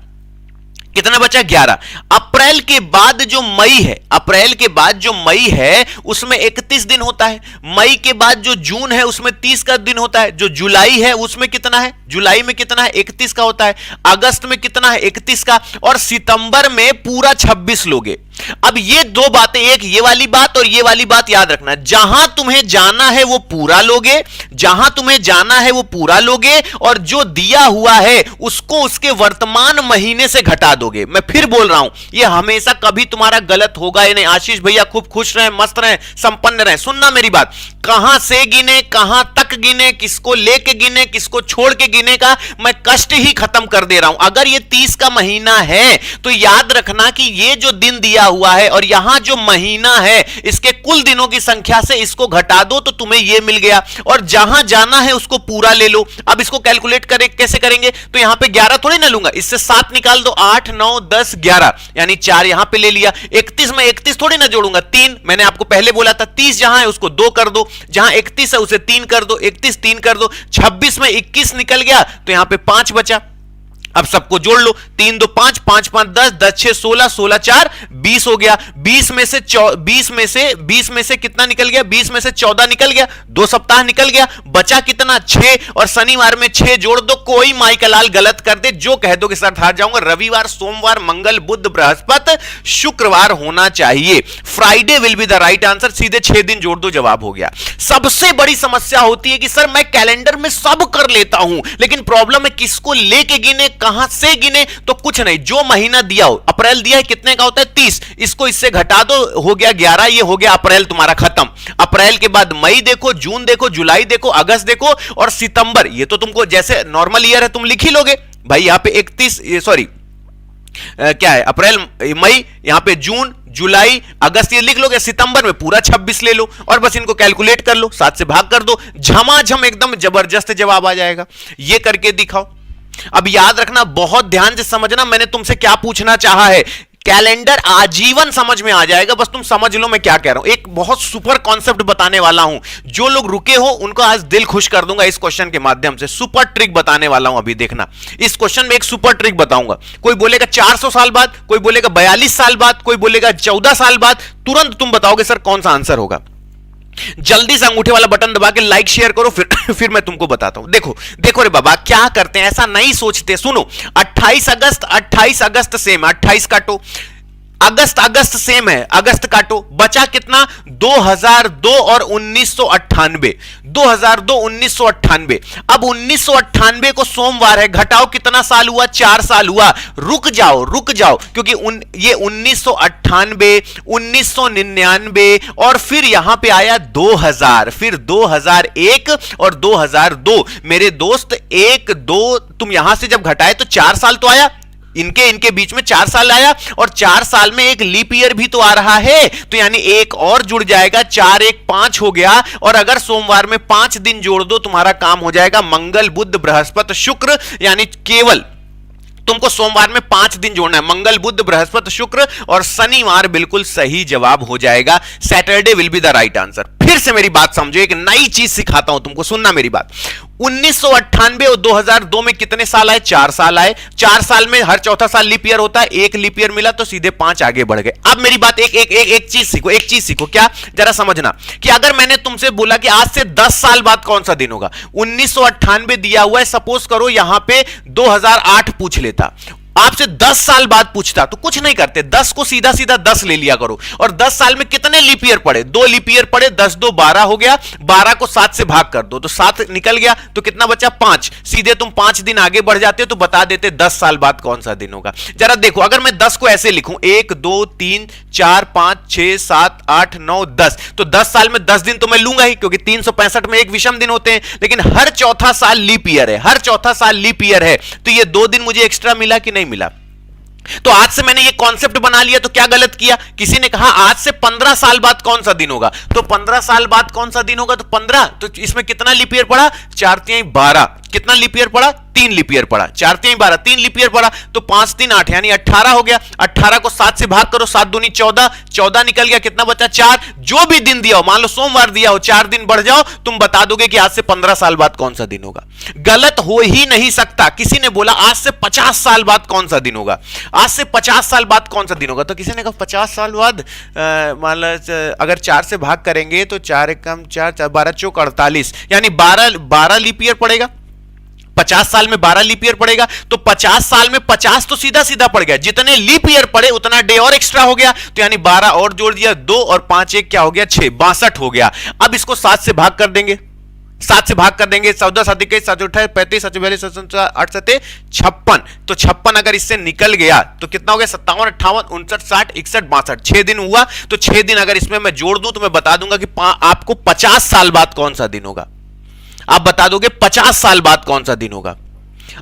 कितना बचा 11। अप्रैल के बाद जो मई है, अप्रैल के बाद जो मई है उसमें 31 दिन होता है। मई के बाद जो जून है उसमें 30 का दिन होता है। जो जुलाई है उसमें कितना है, जुलाई में कितना है 31 का होता है। अगस्त में कितना है 31 का, और सितंबर में पूरा 26 लोगे। अब ये दो बातें, एक ये वाली बात और ये वाली बात याद रखना, जहां तुम्हें जाना है वो पूरा लोगे, जहां तुम्हें जाना है वो पूरा लोगे, और जो दिया हुआ है उसको उसके वर्तमान महीने से घटा दोगे। मैं फिर बोल रहा हूं, ये हमेशा कभी तुम्हारा गलत होगा ही नहीं। आशीष भैया खूब खुश रहें, मस्त रहें, संपन्न रहें। सुनना मेरी बात, कहां से गिने, कहां तक गिने, किसको लेके गिने, किसको छोड़ के गिने का मैं कष्ट ही खत्म कर दे रहा हूं। अगर ये 30 का महीना है तो याद रखना कि ये जो दिन दिया हुआ है और यहां जो महीना है इसके कुल दिनों की संख्या से इसको घटा दो तो तुम्हें ये मिल गया, और जहां जाना है उसको पूरा ले लो। अब इसको कैलकुलेट करें, कैसे करेंगे, तो यहां पे 11 थोड़ी ना लूंगा, इससे 7 निकाल दो, 8 9 10 11, यानी 4 यहां पे ले लिया। 31 में 31 थोड़ी ना जोड़ूंगा, 3 मैंने आपको पहले बोला था। 30 जहां है उसको 2 कर दो, जहां 31 है उसे 3 कर दो, 31 3 कर दो। 26 में 21 निकल गया तो यहां पे 5 बचा। अब सबको जोड़ लो, 3 2 5, 5 5 10, 10 6 16, 16 4 20 हो गया। 20 में से कितना निकल गया, 20 में से 14 निकल गया, 2 सप्ताह निकल गया, बचा कितना 6, और शनिवार में 6 जोड़ दो। कोई माइकलाल गलत कर दे, जो कह दो कि सर हार जाऊंगा, रविवार सोमवार मंगल बुध बृहस्पति शुक्रवार होना चाहिए। Friday will be the right answer, सीधे 6 दिन जोड़ दो, जवाब हो गया। सबसे बड़ी समस्या होती है कि सर मैं कैलेंडर में सब कर लेता हूं, लेकिन प्रॉब्लम है किसको लेके गिने, कहां से गिने, तो कुछ नहीं, जो महीना दिया हो, अप्रैल दिया है कितने का होता है 30, इसको इससे घटा दो, हो गया 11, ये हो गया अप्रैल तुम्हारा खत्म। अप्रैल के बाद मई देखो, जून देखो, जुलाई देखो, अगस्त देखो और सितंबर, ये तो तुमको जैसे नॉर्मल ईयर है तुम लिख ही लोगे भाई। यहां पे 31, सॉरी क्या है, अप्रैल मई, यहां पे जून जुलाई अगस्त ये लिख लोगे, सितंबर में पूरा 26 ले लो और बस इनको कैलकुलेट कर लो, 7 से भाग कर दो, झमाझम एकदम जबरदस्त जवाब आ जाएगा। ये करके दिखाओ। अब याद रखना, बहुत ध्यान से समझना मैंने तुमसे क्या पूछना चाहा है, कैलेंडर आजीवन समझ में आ जाएगा, बस तुम समझ लो मैं क्या कह रहा हूं। एक बहुत सुपर कॉन्सेप्ट बताने वाला हूं, जो लोग रुके हो उनको आज दिल खुश कर दूंगा इस क्वेश्चन के माध्यम से। सुपर ट्रिक बताने वाला हूं, अभी देखना इस क्वेश्चन में एक सुपर ट्रिक बताऊंगा। कोई बोलेगा 400 साल बाद, कोई बोलेगा 42 साल बाद, कोई बोलेगा 14 साल बाद, तुरंत तुम बताओगे सर कौन सा आंसर होगा। जल्दी से अंगूठे वाला बटन दबा के लाइक शेयर करो, फिर मैं तुमको बताता हूं। देखो देखो रे बाबा क्या करते हैं, ऐसा नहीं सोचते। सुनो, 28 अगस्त सेम है, 28 काटो, अगस्त अगस्त सेम है, अगस्त काटो, बचा कितना 2002 और 1998, 2002 1998। अब 1998 को सोमवार है, घटाओ कितना साल हुआ, 4 साल हुआ। रुक जाओ क्योंकि ये 1998 1999 और फिर यहां पे आया 2000, फिर 2001 और 2002। मेरे दोस्त 1 2 तुम यहां से जब घटाए तो 4 साल तो आया, इनके बीच में 4 साल आया और 4 साल में एक लीप ईयर भी तो आ रहा है, तो यानी एक और जुड़ जाएगा, 4 1 5 हो गया। और अगर सोमवार में 5 दिन जोड़ दो तुम्हारा काम हो जाएगा, मंगल बुध बृहस्पति शुक्र, यानी केवल तुमको सोमवार में 5 दिन जोड़ना है, मंगल बुध बृहस्पति शुक्र और शनिवार बिल्कुल सही जवाब हो जाएगा। Saturday will be the right answer. फिर से मेरी बात समझो, एक नई चीज सिखाता हूं तुमको, सुनना मेरी बात। 1998 और 2002 में कितने साल आए, 4 साल आए। 4 साल में हर चौथा साल लीप ईयर होता है, एक लीप ईयर मिला तो सीधे 5 आगे बढ़ गए। अब मेरी बात एक चीज सीखो, क्या जरा समझना कि अगर मैंने तुमसे बोला कि आज से 10 साल बाद कौन सा दिन होगा, 1998 दिया हुआ है, सपोज करो यहां पे 2008 पूछ लेता, आपसे 10 साल बाद पूछता तो कुछ नहीं करते, 10 को सीधा सीधा 10 ले लिया करो। और 10 साल में कितने लीप ईयर पड़े, 2 लीप ईयर पड़े, 10 2 12 हो गया, 12 को 7 से भाग कर दो तो 7 निकल गया, तो कितना बचा 5। सीधे तुम 5 दिन आगे बढ़ जाते हो तो बता देते 10 साल बाद कौन सा दिन होगा। जरा देखो, अगर मैं 10 को ऐसे लिखूं 1 2 3 4 5 6 7 8 9 10, तो 10 साल में 10 दिन तो मैं लूंगा ही, क्योंकि 365 में एक विषम दिन होते हैं। लेकिन हर चौथा साल लीप ईयर है, हर चौथा साल लीप ईयर है, तो ये 2 दिन मुझे एक्स्ट्रा मिला कि नहीं मिला। तो आज से मैंने ये कॉन्सेप्ट बना लिया, तो क्या गलत किया, किसी ने कहा आज से 15 साल बाद कौन सा दिन होगा, तो 15 साल बाद कौन सा दिन होगा, तो 15, तो इसमें कितना लीप ईयर पड़ा, 4 3 12, कितना लीप ईयर पड़ा, 3 लीप ईयर पड़ा, 4 3 12, 3 लीप ईयर पड़ा, तो 5 3 8 यानी 18 हो गया। 18 को 7 से भाग करो, 7 दूनी 14, 14 निकल गया, कितना बचा 4। जो भी दिन दिया हो, मान लो सोमवार दिया हो, 4 दिन बढ़ जाओ, तुम बता दोगे कि आज से 15 साल बाद कौन सा दिन होगा। गलत हो ही नहीं सकता। किसी ने बोला आज से 50 साल बाद कौन सा दिन होगा, आज से 50 साल बाद कौन सा दिन होगा, तो किसी ने कहा 50 साल बाद मान लो अगर 4 से भाग करेंगे तो 4 1 कम 4 4 12 चौक 48, यानी 12 लीप ईयर पड़ेगा। 50 साल में 12 लीप ईयर पड़ेगा, तो 50 साल में 50 तो सीधा सीधा पड़ गया, जितने लीप ईयर पड़े उतना डे और एक्स्ट्रा हो गया, तो यानी 12 और जोड़ दिया, 2 और 5 1 क्या हो गया 6, 62 हो गया। अब इसको 7 से भाग कर देंगे, 7 से भाग कर देंगे, 14 7 21 7 28 35 7 42 8 7 56, तो 56 अगर इससे निकल गया तो कितना हो गया 57 58 59 60 61 62, 6 दिन हुआ। तो 6 दिन अगर इसमें मैं जोड़ दूं तो मैं बता दूंगा कि आपको 50 साल बाद कौन सा दिन होगा, आप बता दोगे 50 साल बाद कौन सा दिन होगा।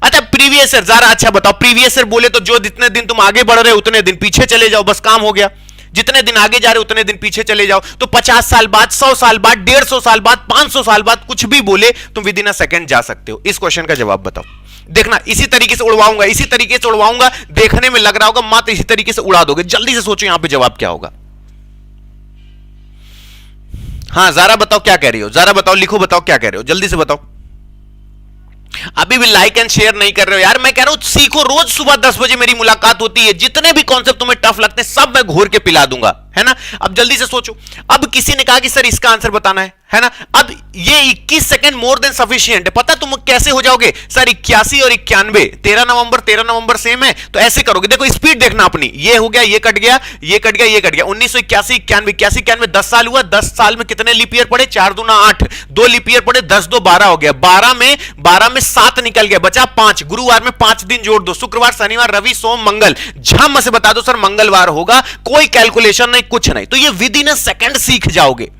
अच्छा प्रीवियस ईयर, जरा अच्छा बताओ, प्रीवियस ईयर बोले तो जो जितने दिन तुम आगे बढ़ रहे हो उतने दिन पीछे चले जाओ, बस काम हो गया। जितने दिन आगे जा रहे हो उतने दिन पीछे चले जाओ, तो 50 साल बाद, 100 साल बाद, 150 साल बाद, 500 साल बाद, कुछ भी बोले तुम विद इन अ सेकंड जा सकते हो। इस क्वेश्चन का जवाब बताओ। देखना इसी तरीके से उड़वाऊंगा, इसी तरीके से उड़वाऊंगा, देखने में लग रहा होगा मात्र इसी तरीके से उड़ा दोगे। जल्दी से सोचो यहां पे जवाब क्या होगा। हाँ जारा बताओ क्या कह रही हो, जारा बताओ, लिखो बताओ क्या कह रहे हो, जल्दी से बताओ। अभी भी लाइक एंड शेयर नहीं कर रहे हो यार। मैं कह रहा हूं सीखो, रोज सुबह 10 बजे मेरी मुलाकात होती है, जितने भी कॉन्सेप्ट तुम्हें टफ लगते हैं सब मैं घोर के पिला दूंगा, है ना। अब जल्दी से सोचो। अब किसी ने कहा कि सर इसका आंसर बताना है ना। अब ये 21 सेकंड मोर देन सफिशिएंट है। पता तुम कैसे हो जाओगे सर, 81 और 91, 13 नवंबर सेम है, तो ऐसे करोगे। देखो स्पीड देखना अपनी, ये हो गया, ये कट गया, ये कट गया, ये कट गया। 1981 91 81 91 10 साल हुआ। 10 साल में कितने लीप ईयर पड़े? 4 दूना 8, 2 लीप ईयर पड़े, 10 2 12 हो गया। 12 में 7 निकल गया, बचा 5। गुरुवार में 5 दिन जोड़ दो, शुक्रवार शनिवार रवि सोम मंगल। झम से बता दो सर मंगलवार होगा, कोई कैलकुलेशन नहीं, कुछ नहीं, तो ये विद इन अ सेकंड सीख जाओगे।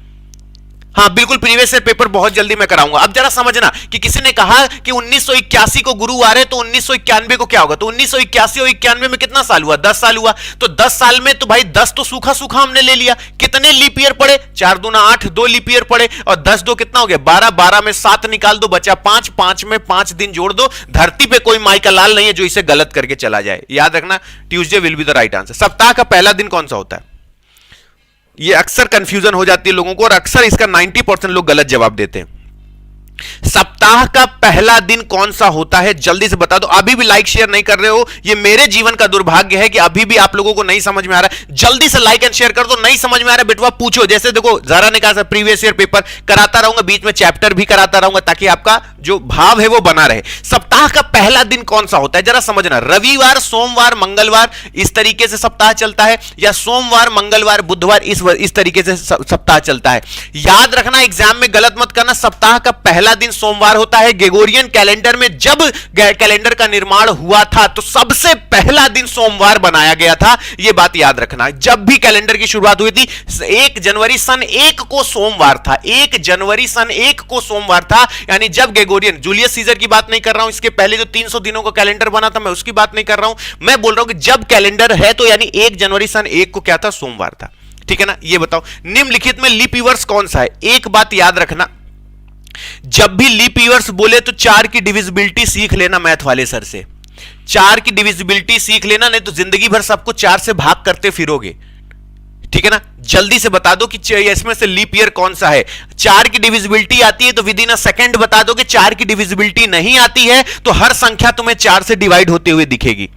हाँ बिल्कुल, प्रीवियस ईयर पेपर बहुत जल्दी मैं कराऊंगा। अब जरा समझना कि किसी ने कहा कि 1981 को गुरुवार है, तो 1991 को क्या होगा? तो 1981 और 91 में कितना साल हुआ? 10 साल हुआ। तो 10 साल में तो भाई 10 तो सूखा सूखा हमने ले लिया। कितने लीप ईयर पड़े? 4 दूना 8, 2 लीप ईयर पड़े, और 10 2 कितना हो गया? 12, 12 में 7 निकाल दो, बचा 5, 5 में 5 दिन जोड़ दो। धरती पे कोई माई का लाल नहीं है जो इसे गलत करके चला जाए। याद रखना, Tuesday will be the right answer. सप्ताह का पहला दिन कौन सा होता है? ये अक्सर कंफ्यूजन हो जाती है लोगों को, और अक्सर इसका 90% लोग गलत जवाब देते हैं। सप्ताह का पहला दिन कौन सा होता है? जल्दी से बता दो। अभी भी लाइक शेयर नहीं कर रहे हो, ये मेरे जीवन का दुर्भाग्य है कि अभी भी आप लोगों को नहीं समझ में आ रहा है। जल्दी से लाइक एंड शेयर कर दो। नहीं समझ में आ रहा है बेटवा पूछो। जैसे देखो जरा ने कहा प्रीवियस ईयर पेपर कराता रहूंगा, बीच में चैप्टर भी कराता रहूंगा, ताकि आपका जो भाव है वो बना रहे। सप्ताह का पहला दिन कौन सा होता है जरा समझना। रविवार, सोमवार, मंगलवार, इस तरीके से सप्ताह चलता है, या सोमवार, मंगलवार, बुधवार, इस तरीके से सप्ताह चलता है। याद रखना, एग्जाम में गलत मत करना। सप्ताह का पहला दिन सोमवार होता है। ग्रेगोरियन कैलेंडर में जब कैलेंडर का निर्माण हुआ था तो सबसे पहला दिन सोमवार बनाया गया था। यह बात याद रखना। जब भी कैलेंडर की शुरुआत हुई थी 1 जनवरी सन 1 को सोमवार था। 1 जनवरी सन 1 को सोमवार था, यानी जब ग्रेगोरियन, जूलियस सीजर की बात नहीं कर रहा हूं, इसके पहले जो 300 दिनों का कैलेंडर बना था मैं उसकी बात नहीं कर रहा हूं। मैं बोल रहा हूं कि जब कैलेंडर है तो यानी 1 जनवरी सन 1 को क्या था? सोमवार था। ठीक है ना। यह बताओ निम्नलिखित में लीप ईयर्स कौन सा है? एक बात याद रखना, जब भी लीप ईयर्स बोले तो 4 की डिविजिबिलिटी सीख लेना मैथ वाले सर से। 4 की डिविजिबिलिटी सीख लेना, नहीं तो जिंदगी भर सबको 4 से भाग करते फिरोगे। ठीक है ना। जल्दी से बता दो कि इसमें से लीप ईयर कौन सा है। 4 की डिविजिबिलिटी आती है तो विद इन अ सेकंड बता दो कि 4 की डिविजिबिलिटी नहीं आती है तो हर संख्या तुम्हें 4 से डिवाइड होते हुए दिखेगी।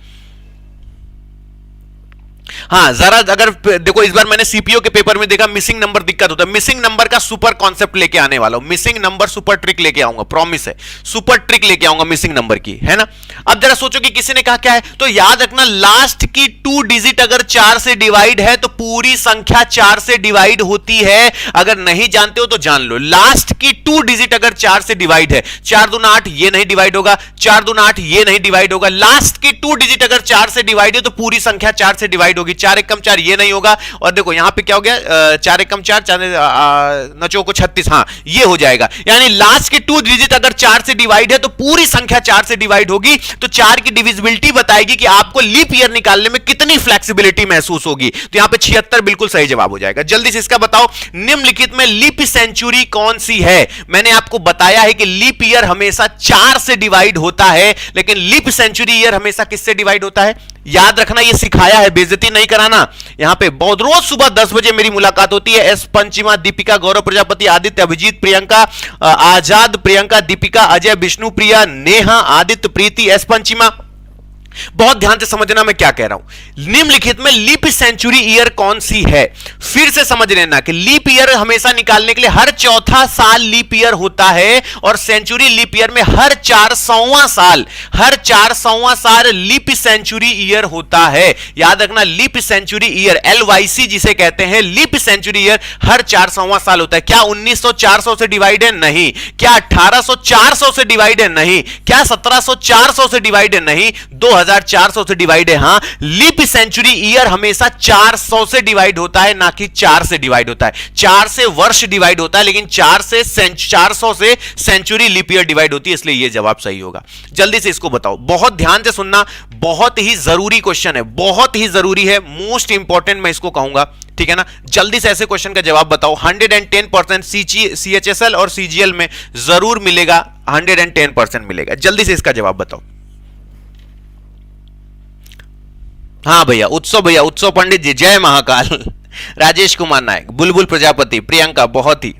हाँ जरा अगर देखो, इस बार मैंने सीपीओ के पेपर में देखा मिसिंग नंबर दिक्कत होता है। मिसिंग नंबर का सुपर कॉन्सेप्ट लेके आने वाला हूं। मिसिंग नंबर सुपर ट्रिक लेके आऊंगा, प्रॉमिस है। सुपर ट्रिक लेके आऊंगा मिसिंग नंबर की, है ना। अब जरा सोचो कि किसी ने कहा क्या है, तो याद रखना लास्ट की 2 डिजिट अगर 4 से डिवाइड है तो पूरी संख्या 4 से डिवाइड होती है। अगर नहीं जानते हो तो जान लो, लास्ट की 2 डिजिट अगर 4 से डिवाइड है, 4 दूना 8 ये नहीं डिवाइड होगा, 4 दूना 8 ये नहीं डिवाइड होगा। लास्ट की 2 डिजिट अगर 4 से डिवाइड है तो पूरी संख्या 4 से डिवाइड होगी। 4 एकम 4 ये नहीं होगा। और देखो यहां पे क्या हो गया, 4 एकम 4 नचो को 36, हाँ ये हो जाएगा। यानी लास्ट के 2 डिजिट अगर 4 से डिवाइड है तो पूरी संख्या 4 से डिवाइड होगी। तो 4 की डिविजिबिलिटी बताएगी कि आपको लीप ईयर निकालने में कितनी फ्लेक्सिबिलिटी महसूस होगी। तो यहां पे 76 बिल्कुल सही जवाब हो जाएगा। जल्दी से इसका बताओ निम्नलिखित में लीप सेंचुरी कौन सी है? मैंने आपको बताया है कि लीप ईयर हमेशा 4 से डिवाइड होता है, लेकिन लीप सेंचुरी ईयर हमेशा किससे डिवाइड होता है? याद रखना, ये सिखाया है, बेइज्जती नहीं कराना। यहां पे बहुत रोज सुबह 10 बजे मेरी मुलाकात होती है। एस पंचिमा, दीपिका, गौरव प्रजापति, आदित्य, अभिजीत, प्रियंका, आजाद, प्रियंका, दीपिका, अजय, विष्णु प्रिया, नेहा, आदित्य, प्रीति, एस पंचिमा। बहुत ध्यान से समझना मैं क्या कह रहा हूं। निम्नलिखित में लीप सेंचुरी ईयर कौन सी है? फिर से समझ लेना कि लीप ईयर हमेशा निकालने के लिए हर चौथा साल लीप ईयर होता है, और सेंचुरी लीप ईयर में हर 400वां साल लीप सेंचुरी ईयर होता है। याद रखना, लीप सेंचुरी ईयर LYC जिसे कहते हैं, लीप सेंचुरी ईयर हर 400वां साल होता है। क्या 1900 400 से डिवाइड है? नहीं। क्या 1800 400 से डिवाइड है? नहीं। क्या 1700 400 से डिवाइड है? नहीं। 2400 से डिवाइड है। हां, लीप सेंचुरी ईयर हमेशा 400 से डिवाइड होता है, ना कि 4 से डिवाइड होता है। 4 से वर्ष डिवाइड होता है, लेकिन 400 से सेंचुरी लीप ईयर डिवाइड होती है, इसलिए यह जवाब सही होगा। जल्दी से इसको बताओ, बहुत ध्यान से सुनना, बहुत ही जरूरी क्वेश्चन है, बहुत ही जरूरी है, मोस्ट इंपॉर्टेंट मैं इसको कहूंगा। ठीक है ना। जल्दी से ऐसे क्वेश्चन का जवाब बताओ। 110% CHSL और CGL में जरूर मिलेगा, 110% मिलेगा। जल्दी से इसका जवाब बताओ। हाँ भैया, उत्सव पंडित जी, जय महाकाल। राजेश कुमार नायक, बुलबुल प्रजापति, प्रियंका, बहुत ही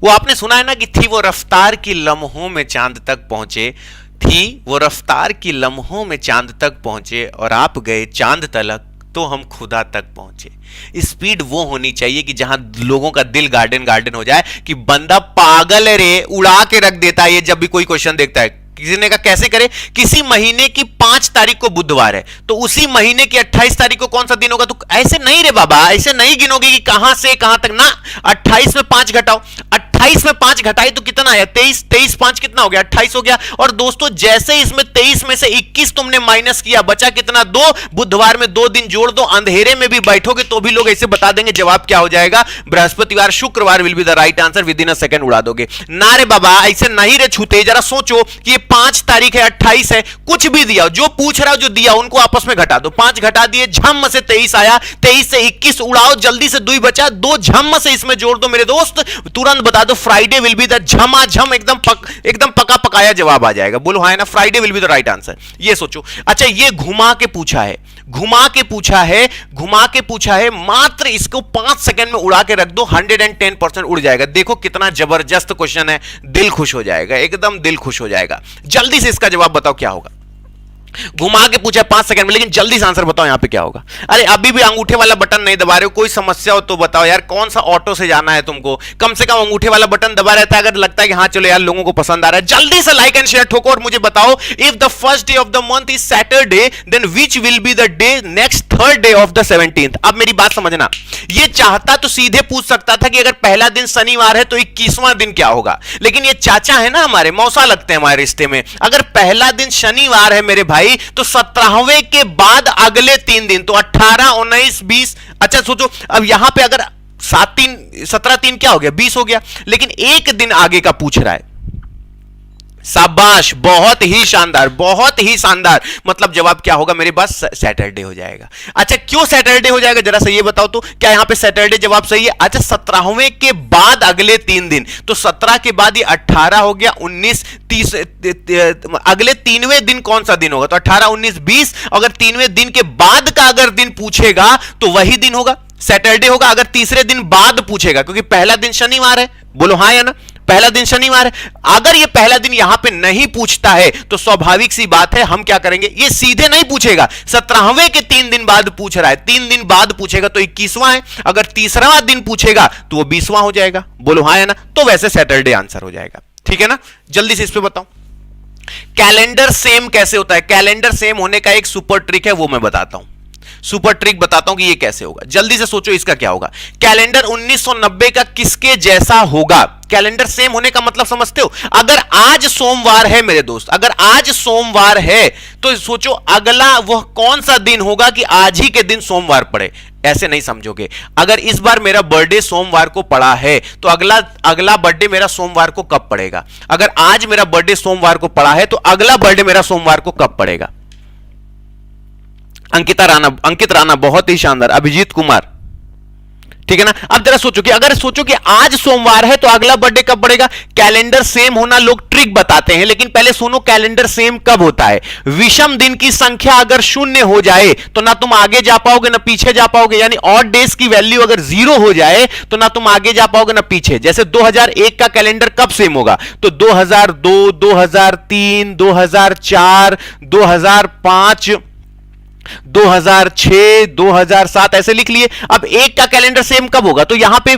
वो आपने सुना है ना कि थी वो रफ्तार की लम्हों में चांद तक पहुंचे, थी वो रफ्तार की लम्हों में चांद तक पहुंचे, और आप गए चांद तलक तो हम खुदा तक पहुंचे। स्पीड वो होनी चाहिए कि जहां लोगों का दिल गार्डन गार्डन हो जाए कि बंदा पागल है रे, उड़ा के रख देता है ये जब भी कोई क्वेश्चन देखता है। किसी ने कहा कैसे करे, किसी महीने की 5 तारीख को बुधवार है तो उसी महीने की 28 तारीख को कौन सा दिन होगा, तो ऐसे नहीं रे बाबा, ऐसे नहीं गिनोगे कि कहां से कहां तक ना। 28 में 5 घटाओ, 28 में 5 घटाई तो कितना आया 23, 23 5 कितना हो गया 28 हो गया। और दोस्तों जैसे इसमें 23 में से 21 तुमने माइनस किया, बचा कितना 2, बुधवार में 2 दिन जोड़ दो, अंधेरे में भी बैठोगे तो भी लोग ऐसे बता देंगे जवाब क्या हो जाएगा, बृहस्पतिवार शुक्रवार will be the right answer, with in a second उड़ा दोगे। ना रे बाबा ऐसे नहीं रे छूते, जरा सोचो कि ये 5 तारीख है 28 है, कुछ भी दिया जो पूछ रहा हो जो दिया उनको आपस में घटा दो, 5 घटा दिए झम से 23 आया, 23 से 21 उड़ाओ, जल्दी से 2 बचा, 2 झम से इसमें जोड़ दो मेरे दोस्त, तुरंत बता दो फ्राइडे विल बी द झमाझम एकदम पका पकाया जवाब आ जाएगा। बोलो हाँ ना, Friday will be the right answer. ये सोचो। अच्छा ये घुमा के पूछा है, घुमा के पूछा है, मात्र इसको 5 सेकंड में उड़ा के रख दो, 110% उड़ जाएगा। देखो कितना जबरदस्त क्वेश्चन है, दिल खुश हो जाएगा, एकदम दिल खुश हो जाएगा। जल्दी से इसका जवाब बताओ क्या होगा। घुमा के पूछा 5 सेकंड में, लेकिन जल्दी से आंसर बताओ यहां पे क्या होगा। अरे अभी भी अंगूठे वाला बटन नहीं दबा रहे हो, कोई समस्या हो तो बताओ यार, कौन सा ऑटो से जाना है तुमको, कम से कम अंगूठे वाला बटन दबा रहता है अगर लगता है कि हाँ चलो यार लोगों को पसंद आ रहा है। जल्दी से लाइक एंड शेयर ठोको और मुझे बताओ, if the first day of the month is Saturday then which will be the day next third day of the 17th। अब मेरी बात समझना, ये चाहता तो सीधे पूछ सकता था कि अगर पहला दिन शनिवार है तो 21वां दिन क्या होगा, लेकिन ये चाचा है ना हमारे, मौसा लगते हैं हमारे रिश्ते में, अगर पहला दिन शनिवार है मेरे भाई तो 17वें के बाद अगले 3 दिन तो 18 19 20। अच्छा सोचो अब यहां पे अगर 7 3 17 3 क्या हो गया 20 हो गया, लेकिन एक दिन आगे का पूछ रहा है। शाबाश, बहुत ही शानदार, बहुत ही शानदार। मतलब जवाब क्या होगा मेरे पास, सैटरडे हो जाएगा। अच्छा क्यों सैटरडे हो जाएगा जरा सा ये बताओ तो, क्या यहां पे सैटरडे जवाब सही है। अच्छा 17वें के बाद अगले 3 दिन, तो 17 के बाद ये 18 हो गया, 19 30, अगले 3वें दिन कौन सा दिन होगा, तो 18 19 20। अगर 3वें दिन के बाद का अगर दिन पूछेगा तो वही दिन होगा, सैटरडे होगा। अगर तीसरे दिन बाद पूछेगा, क्योंकि पहला दिन शनिवार है, बोलो हाँ या ना, पहला दिन शनिवार है। अगर ये पहला दिन यहां पे नहीं पूछता है तो स्वाभाविक सी बात है हम क्या करेंगे, ये सीधे नहीं पूछेगा, 17वें के 3 दिन बाद पूछ रहा है, 3 दिन बाद पूछेगा तो 21वां है, अगर तीसरा दिन पूछेगा तो वो 20वां हो जाएगा। बोलो हाँ या ना, तो वैसे सैटरडे आंसर हो जाएगा। ठीक है ना, जल्दी से इस पे बताओ कैलेंडर सेम कैसे होता है। कैलेंडर सेम होने का एक सुपर ट्रिक है, वो मैं बताता हूं, सुपर ट्रिक बताता हूं कि ये कैसे होगा। जल्दी से सोचो इसका क्या होगा। कैलेंडर 1990 का किसके जैसा होगा। कैलेंडर सेम होने का मतलब समझते हो, अगर आज सोमवार है मेरे दोस्त, अगर आज सोमवार है तो सोचो अगला वह कौन सा दिन होगा कि आज ही के दिन सोमवार पड़े। ऐसे नहीं समझोगे, अगर इस बार मेरा बर्थडे सोमवार को पड़ा है तो अगला बर्थडे मेरा सोमवार को कब पड़ेगा। अगर आज मेरा बर्थडे सोमवार को पड़ा है तो अगला बर्थडे मेरा सोमवार को कब पड़ेगा। अंकित राणा बहुत ही शानदार, अभिजीत कुमार, ठीक है ना। अब जरा सोचो कि अगर सोचो कि आज सोमवार है तो अगला बर्थडे कब पड़ेगा। कैलेंडर सेम होना लोग ट्रिक बताते हैं, लेकिन पहले सुनो कैलेंडर सेम कब होता है। विषम दिन की संख्या अगर 0 हो जाए तो ना तुम आगे जा पाओगे ना पीछे जा पाओगे, यानी ऑड डेज की वैल्यू अगर 0 हो जाए तो ना तुम आगे जा पाओगे ना पीछे। जैसे 2001 का कैलेंडर कब सेम होगा, तो 2002 2003 2004 2005 2006 2007 ऐसे लिख लिए। अब एक का कैलेंडर सेम कब होगा, तो यहां पे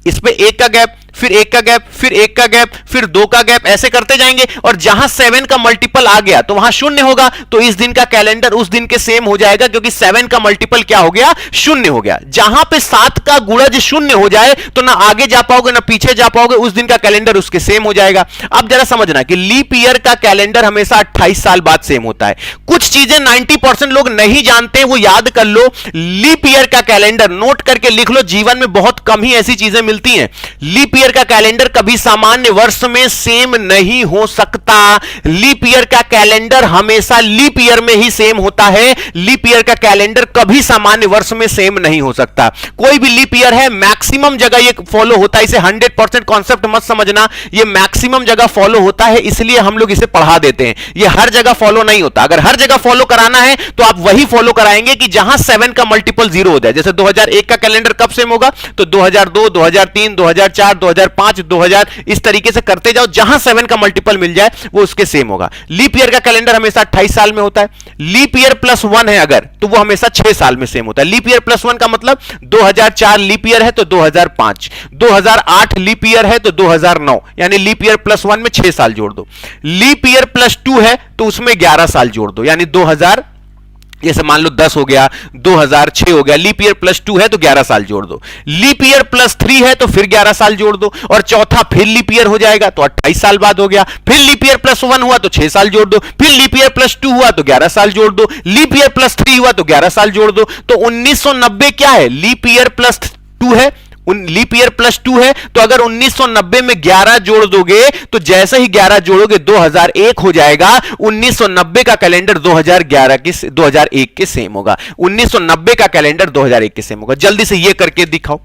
इस पे एक का गैप, फिर एक का गैप, फिर एक का गैप, फिर 2 का गैप, ऐसे करते जाएंगे और जहां 7 का मल्टीपल आ गया तो वहां 0 होगा, तो इस दिन का कैलेंडर उस दिन के सेम हो जाएगा, क्योंकि 7 का मल्टीपल क्या हो गया, 0 हो गया। जहां पे 7 का गुणज 0 हो जाए तो ना आगे जा पाओगे ना पीछे जा पाओगे, उस दिन का कैलेंडर उसके सेम हो जाएगा। अब जरा समझना कि लीप ईयर का कैलेंडर हमेशा 28 साल बाद सेम होता है। कुछ चीजें 90% लोग नहीं जानते, वो याद कर लो। लीप ईयर का कैलेंडर नोट करके लिख लो, जीवन में बहुत कम ही ऐसी चीजें मिलती हैं। लीप ईयर का कैलेंडर कभी सामान्य वर्ष में सेम नहीं हो सकता। लीप ईयर का कैलेंडर हमेशा लीप ईयर में ही सेम होता है। लीप ईयर का कैलेंडर कभी सामान्य वर्ष में सेम नहीं हो सकता। कोई भी लीप ईयर है मैक्सिमम जगह ये फॉलो होता है। इसे 100% कॉन्सेप्ट मत समझना, ये मैक्सिमम जगह फॉलो होता है, इसलिए हम लोग इसे पढ़ा देते हैं। ये हर जगह फॉलो नहीं होता। अगर हर जगह फॉलो कराना है तो आप वही फॉलो कराएंगे कि जहां 7 का मल्टीपल 0 हो जाए। जैसे 2001 का कैलेंडर कब सेम होगा, तो 2002 2003 2004 2005, 2000, इस तरीके से करते जाओ, जहां 7 का मल्टीपल मिल जाए वो उसके सेम होगा। लीप ईयर का कैलेंडर हमेशा 28 साल में होता है। लीप ईयर प्लस 1 है अगर, तो वो हमेशा 6 साल में सेम होता है। लीप ईयर प्लस 1 का मतलब 2004 लीप ईयर है तो 2005, 2008 लीप ईयर है तो 2009, यानी लीप ईयर प्लस 1 में 6 साल जोड़ दो। लीप ईयर प्लस 2 है तो उसमें 11 साल जोड़ दो, यानी 2000, जैसे मान लो 10 हो गया, 2006 हो गया, लीप ईयर प्लस 2 है तो 11 साल जोड़ दो। लीप ईयर प्लस 3 है तो फिर 11 साल जोड़ दो, और चौथा फिर लीप ईयर हो जाएगा तो 28 साल बाद हो गया। फिर लीप ईयर प्लस 1 हुआ तो 6 साल जोड़ दो, फिर लीप ईयर प्लस 2 हुआ तो 11 साल जोड़ दो, लीप ईयर प्लस 3 हुआ तो 11 साल जोड़ दो। तो 1990 क्या है? लीप ईयर प्लस 2 है, लीप ईयर प्लस 2 है, तो अगर 1990 में 11 जोड़ दोगे तो जैसे ही 11 जोड़ोगे 2001 हो जाएगा। 1990 का कैलेंडर 2001 के सेम होगा। 1990 का कैलेंडर 2001 के सेम होगा। जल्दी से ये करके दिखाओ।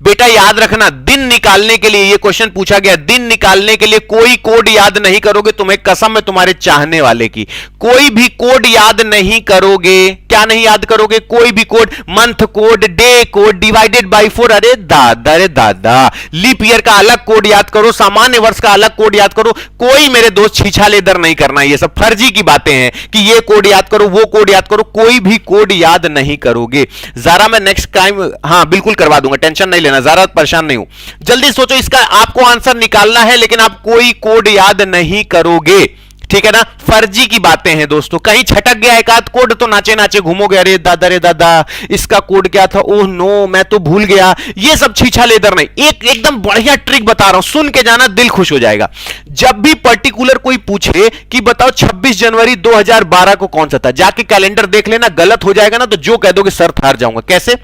बेटा याद रखना, दिन निकालने के लिए ये क्वेश्चन पूछा गया, दिन निकालने के लिए कोई कोड याद नहीं करोगे, तुम्हें कसम है तुम्हारे चाहने वाले की, कोई भी कोड याद नहीं करोगे। क्या नहीं याद करोगे? कोई भी code, month code, day code, divided by 4, अरे दादा रे दादा। लीप ईयर का अलग कोड याद करो, सामान्य वर्ष का अलग कोड याद करो। कोई मेरे दोस्त छीछा लेदर नहीं करना, ये सब फर्जी की बातें हैं कि ये कोड याद करो, वो कोड याद करो, कोई भी कोड याद नहीं करोगे। जरा मैं नेक्स्ट टाइम, हाँ बिल्कुल करवा दूंगा, टेंशन नहीं लेना, ज्यादा परेशान नहीं हूं। जल्दी सोचो, इसका आपको आंसर निकालना है लेकिन आप कोई कोड याद नहीं करोगे, ठीक है ना? फर्जी की बातें हैं दोस्तों। कहीं छटक गया एक आध कोड तो नाचे नाचे घूमोगे, अरे दादा रे दादा इसका कोड क्या था, ओह नो मैं तो भूल गया। ये सब छीछा लेदर नहीं, एकदम बढ़िया ट्रिक बता रहा हूं, सुन के जाना, दिल खुश हो जाएगा। जब भी पर्टिकुलर कोई पूछे कि बताओ 26 जनवरी 2012 को कौन सा था, जाके कैलेंडर देख लेना, गलत हो जाएगा ना तो जो कह दोगे सर हार जाऊंगा। कैसे?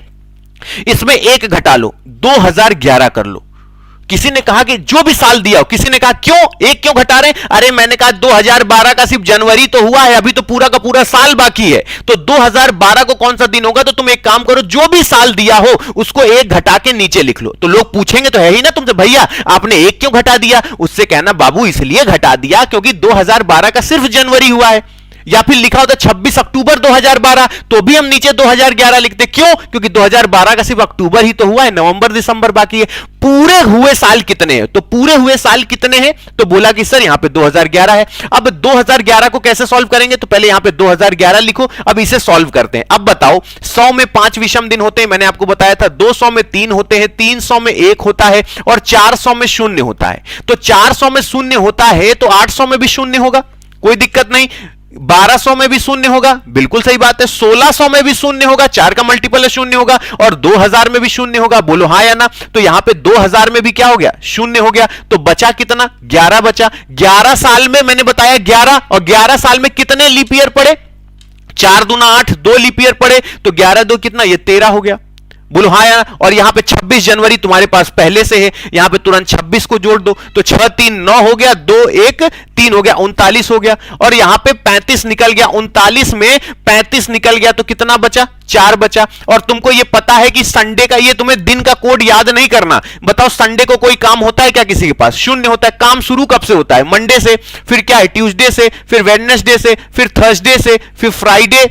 इसमें एक घटा लो, 2011 कर लो। किसी ने कहा कि जो भी साल दिया हो, किसी ने कहा क्यों एक क्यों घटा रहे? अरे मैंने कहा 2012 का सिर्फ जनवरी तो हुआ है, अभी तो पूरा का पूरा साल बाकी है, तो 2012 को कौन सा दिन होगा? तो तुम एक काम करो, जो भी साल दिया हो उसको एक घटा के नीचे लिख लो। तो लोग पूछेंगे तो है ही ना तुमसे, भैया आपने एक क्यों घटा दिया? उससे कहना बाबू इसलिए घटा दिया क्योंकि 2012 का सिर्फ जनवरी हुआ है। या फिर लिखा होता 26 अक्टूबर 2012 तो भी हम नीचे 2011 लिखते, क्यों? क्योंकि 2012 का सिर्फ अक्टूबर ही तो हुआ है, नवंबर दिसंबर बाकी है। पूरे हुए साल कितने हैं? तो पूरे हुए साल कितने हैं? तो बोला कि सर यहां पे 2011 है। अब 2011 को कैसे सॉल्व करेंगे? तो पहले यहां पे 2011 लिखो, अब इसे सॉल्व करते हैं। अब बताओ 100 में 5 विषम दिन होते हैं, मैंने आपको बताया था। 200 में 3 होते हैं, 300 में 1 होता है, और 400 में 0 होता है। तो 400 में 0 होता है तो 800 में भी 0 होगा, कोई दिक्कत नहीं। 1200 में भी 0 होगा, बिल्कुल सही बात है। 1600 में भी 0 होगा, 4 का मल्टीपल है 0 होगा, और 2000 में भी 0 होगा। बोलो हाँ या ना? तो यहां पे 2000 में भी क्या हो गया? 0 हो गया। तो बचा कितना? 11 बचा। 11 साल में मैंने बताया 11, और 11 साल में कितने लीप ईयर पड़े? 4 दूना 8, 2 लीप ईयर पड़े, तो 11 2 कितना? ये 13 हो गया। बोलो हाँ यार। और यहां पे 26 जनवरी तुम्हारे पास पहले से है, यहां पे तुरंत 26 को जोड़ दो, तो 6 3 9 हो गया, 2 1 3 हो गया, 39 हो गया। और यहां पे 35 निकल गया, 39 में 35 निकल गया तो कितना बचा? 4 बचा। और तुमको ये पता है कि संडे का, ये तुम्हें दिन का कोड याद नहीं करना। बताओ संडे को कोई काम होता है क्या किसी के पास? 0 होता है। काम शुरू कब से होता है? मंडे से, फिर क्या है? ट्यूसडे से, फिर वेडनेसडे से, फिर थर्सडे से, फिर फ्राइडे,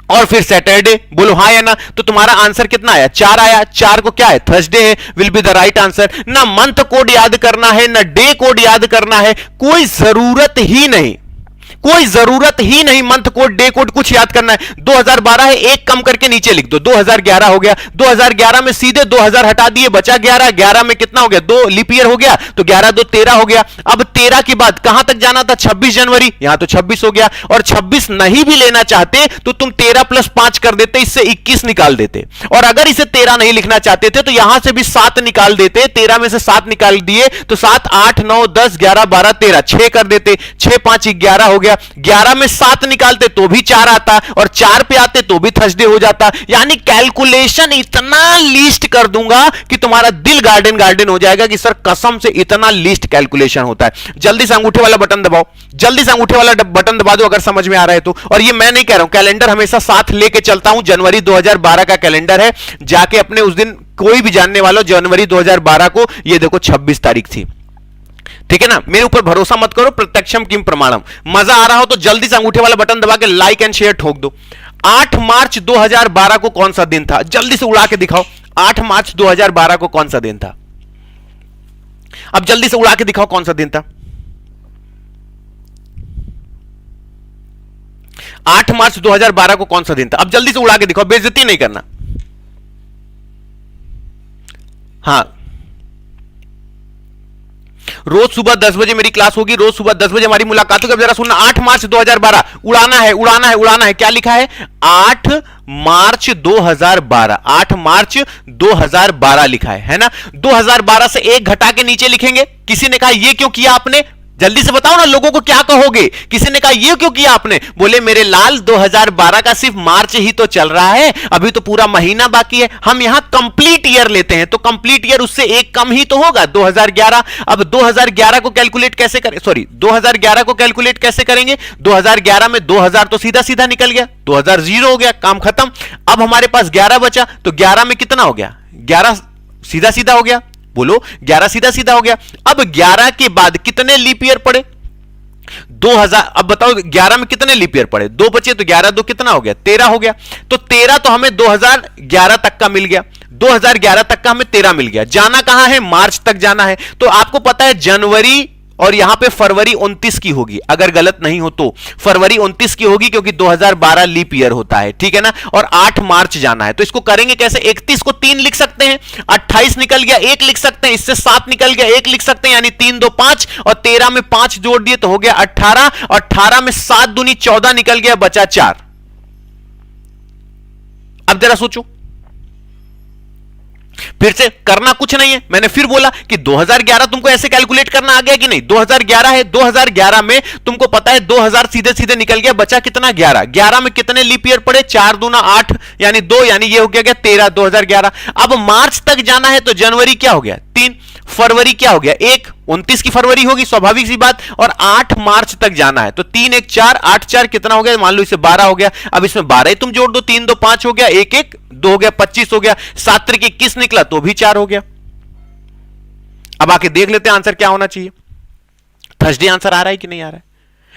और फिर सैटरडे। बोलो हाँ या ना? तो तुम्हारा आंसर कितना आया? 4 आया। 4 को क्या है? थर्सडे है, will be the right answer. ना मंथ कोड याद करना है, ना डे कोड याद करना है, कोई जरूरत ही नहीं, कोई जरूरत ही नहीं मंथ कोड डे कोड कुछ याद करना है। 2012 है, एक कम करके नीचे लिख दो, 2011 हो गया। 2011 में सीधे 2000 हटा दिए, बचा 11। 11 में कितना हो गया? 2 लीप ईयर हो गया, तो 11 2 13 हो गया। अब 13 के बाद कहां तक जाना था? 26 जनवरी, यहां तो 26 हो गया। और 26 नहीं भी लेना चाहते तो तुम 13 + 5 कर देते, इससे 21 निकाल देते। और अगर इसे 13 नहीं लिखना चाहते थे तो यहां से भी 7 निकाल देते, 13 में से 7 निकाल दिए तो 7 8 9 10 11 12 13, 6 कर देते, 6 5 11 हो गया। 11 में 7 निकालते तो भी 4 आता, और 4 पे आते तो भी थर्सडे हो जाता। यानी कैलकुलेशन इतना लीस्ट कर दूंगा कि तुम्हारा दिल गार्डन गार्डन हो जाएगा कि सर कसम से इतना लीस्ट कैलकुलेशन होता है। जल्दी से अंगूठे वाला बटन दबाओ, जल्दी से अंगूठे वाला बटन दबा दो अगर समझ में आ रहा है तो। और ये मैं नहीं कह रहा हूं, कैलेंडर हमेशा साथ लेके चलता हूं। जनवरी 2012 का कैलेंडर है, जाके अपने उस दिन कोई भी जानने वाला जनवरी 2012 को, ये देखो 26 तारीख थी, ठीक है ना? मेरे ऊपर भरोसा मत करो, प्रत्यक्षम किम प्रमाणम। मजा आ रहा हो तो जल्दी से अंगूठे वाला बटन दबा के लाइक एंड शेयर ठोक दो। 8 मार्च 2012 को कौन सा दिन था? जल्दी से उड़ा के दिखाओ, 8 मार्च 2012 को कौन सा दिन था? अब जल्दी से उड़ा के दिखाओ कौन सा दिन था। 8 मार्च 2012 को कौन सा दिन था? अब जल्दी से उड़ा के दिखाओ, बेइज्जती नहीं करना। हाँ, रोज सुबह 10 बजे मेरी क्लास होगी, रोज सुबह 10 बजे हमारी मुलाकात होगी। अब जरा सुनना, 8 मार्च 2012 उड़ाना है, उड़ाना है, उड़ाना है। क्या लिखा है? 8 मार्च 2012, 8 मार्च 2012 लिखा है ना? 2012 से एक घटा के नीचे लिखेंगे। किसी ने कहा ये क्यों किया आपने? जल्दी से बताओ ना, लोगों को क्या कहोगे? किसी ने कहा ये क्यों किया आपने? बोले मेरे लाल 2012 का सिर्फ मार्च ही तो चल रहा है, अभी तो पूरा महीना बाकी है। हम यहां कंप्लीट ईयर लेते हैं, तो कंप्लीट ईयर उससे एक कम ही तो होगा, 2011। अब 2011 को कैलकुलेट कैसे करें? सॉरी, 2011 को कैलकुलेट कैसे करेंगे? 2011 में 2000 तो सीधा सीधा निकल गया, 2000 जीरो हो गया, काम खत्म। अब हमारे पास 11 बचा, तो 11 में कितना हो गया? 11 सीधा सीधा हो गया। बोलो, 11 सीधा सीधा हो गया। अब 11 के बाद कितने लीप ईयर पड़े? 2000। अब बताओ 11 में कितने लीप ईयर पड़े? 2 बचे, तो 11 2 कितना हो गया? 13 हो गया। तो 13 तो हमें 2011 तक का मिल गया, 2011 तक का हमें 13 मिल गया। जाना कहां है? मार्च तक जाना है। तो आपको पता है जनवरी और यहां पे फरवरी 29 की होगी, अगर गलत नहीं हो तो फरवरी 29 की होगी, क्योंकि 2012 लीप ईयर होता है, ठीक है ना? और 8 मार्च जाना है, तो इसको करेंगे कैसे? 31 को 3 लिख सकते हैं, 28 निकल गया 1 लिख सकते हैं, इससे 7 निकल गया 1 लिख सकते हैं, यानी 3 2 5, और 13 में 5 जोड़ दिए तो हो गया 18, और 18 में 7 दूनी 14 निकल गया, बचा 4। अब जरा सोचो, फिर से करना कुछ नहीं है। मैंने फिर बोला कि 2011 तुमको ऐसे कैलकुलेट करना आ गया कि नहीं? 2011 है, 2011 में तुमको पता है 2000 सीधे सीधे निकल गया, बचा कितना? 11। 11 में कितने लीप ईयर पड़े? 4 दूना 8, यानी 2, यानी ये हो गया 13, 2011। अब मार्च तक जाना है, तो जनवरी क्या हो गया? 3, फरवरी क्या हो गया? 1, 29 की फरवरी होगी, स्वाभाविक सी बात, और 8 मार्च तक जाना है, तो 3 1 4, 8 4 कितना हो गया? मान लो इसे 12 हो गया। अब इसमें 12 ही तुम जोड़ दो, 3 2 5 हो गया, 1 1 2 हो गया, 25 हो गया, 7 3 21 निकला, तो भी 4 हो गया। अब आके देख लेते हैं आंसर क्या होना चाहिए। थर्सडे आंसर आ रहा है कि नहीं आ रहा है?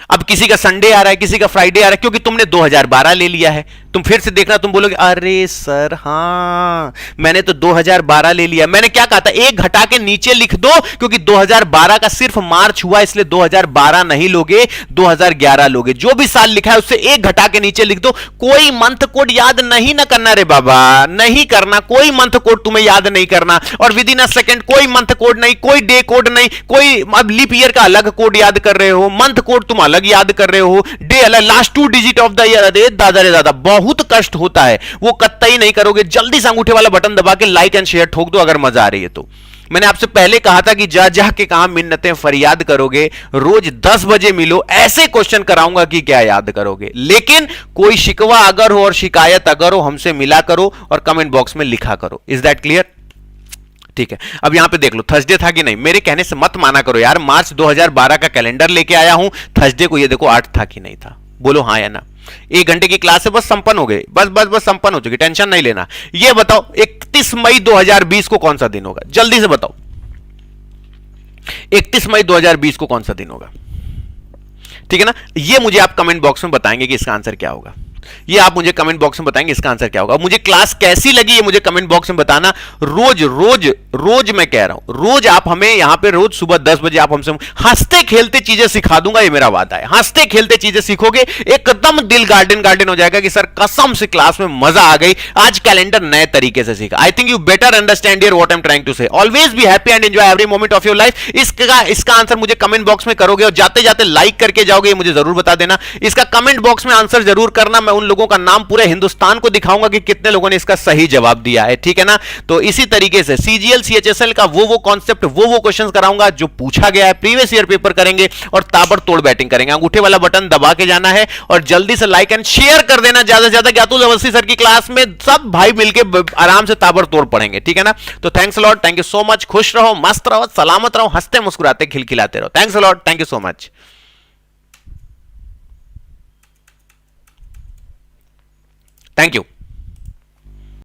अब किसी का संडे आ रहा है, किसी का फ्राइडे आ रहा है, क्योंकि तुमने 2012 ले लिया है। तुम फिर से देखना, तुम बोलोगे अरे सर हाँ मैंने तो 2012 ले लिया। मैंने क्या कहा था? एक घटा के नीचे लिख दो, क्योंकि 2012 का सिर्फ मार्च हुआ, इसलिए 2012 नहीं लोगे, 2011 लोगे। जो भी साल लिखा है उससे एक घटा के नीचे लिख दो। कोई मंथ कोड याद नहीं ना करना रे बाबा, नहीं करना, कोई मंथ कोड तुम्हें याद नहीं करना, और विद इन अ सेकंड कोई मंथ कोड नहीं, कोई डे कोड नहीं, कोई अब लीप ईयर का अलग कोड याद कर रहे हो, मंथ कोड तुम अलग याद कर रहे हो, डे अलग, last 2 digit of the year. अरे दादा रे दादा, बहुत कष्ट होता है, वो कतई नहीं करोगे। जल्दी से अंगूठे वाला बटन दबा के लाइक एंड शेयर ठोक दो अगर मजा आ रही है तो। मैंने आपसे पहले कहा था कि जा जा के कहां मिन्नतें फरियाद करोगे, रोज 10 बजे मिलो, ऐसे क्वेश्चन कराऊंगा कि क्या याद करोगे। लेकिन कोई शिकवा अगर हो और शिकायत अगर हो, हमसे मिला करो और कमेंट बॉक्स में लिखा करो। Is that clear? ठीक है, अब यहां पे देख लो, थर्सडे था कि नहीं? मेरे कहने से मत माना करो यार, मार्च 2012 का कैलेंडर लेके आया हूं, थर्सडे को ये देखो 8 था कि नहीं था? बोलो हाँ या ना। 1 घंटे की क्लास है, बस संपन्न हो गए, बस बस बस संपन्न हो चुकी, टेंशन नहीं लेना। ये बताओ 31 मई 2020 को कौन सा दिन होगा? जल्दी से बताओ, 31 मई 2020 को कौन सा दिन होगा? ठीक है ना? ये मुझे आप कमेंट बॉक्स में बताएंगे कि इसका आंसर क्या होगा। ये आप मुझे कमेंट बॉक्स में बताएंगे इसका आंसर क्या होगा। मुझे क्लास कैसी लगी ये मुझे कमेंट बॉक्स में बताना। रोज रोज रोज मैं कह रहा हूं, रोज आप हमें यहां पे रोज सुबह 10 बजे आप हमसे हंसते खेलते चीजें सिखा दूंगा, ये मेरा वादा है। हंसते खेलते चीजें सीखोगे, एकदम दिल गार्डन गार्डन हो जाएगा कि सर कसम से क्लास में मजा आ गई, आज कैलेंडर नए तरीके से सीखा। I think you better understand here what I am trying to say. Always be happy and enjoy every moment of your life. इसका आंसर मुझे कमेंट बॉक्स में करोगे, और जाते जाते लाइक करके जाओगे, ये मुझे जरूर बता देना। इसका कमेंट बॉक्स में आंसर जरूर करना, मैं उन लोगों का नाम पूरे हिंदुस्तान को दिखाऊंगा कि कितने लोगों ने इसका सही जवाब दिया है, ठीक है ना? तो इसी तरीके से सीजीएल सीएचएसएल का वो कॉन्सेप्ट, वो क्वेश्चंस कराऊंगा जो पूछा गया है, प्रीवियस ईयर पेपर करेंगे और ताबड़तोड़ बैटिंग करेंगे। अंगूठे वाला बटन दबा के जाना है और जल्दी से लाइक एंड शेयर कर देना ज्यादा से ज्यादा, कि अतुल अवस्थी सर की क्लास में सब भाई मिलकर आराम से ताबड़तोड़ पढ़ेंगे, ठीक है ना? तो thanks a lot, thank you so much. खुश रहो, मस्त रहो, सलामत रहो, हंसते मुस्कुराते खिलखिलाते रहो। Thanks a lot, thank you so much, thank you.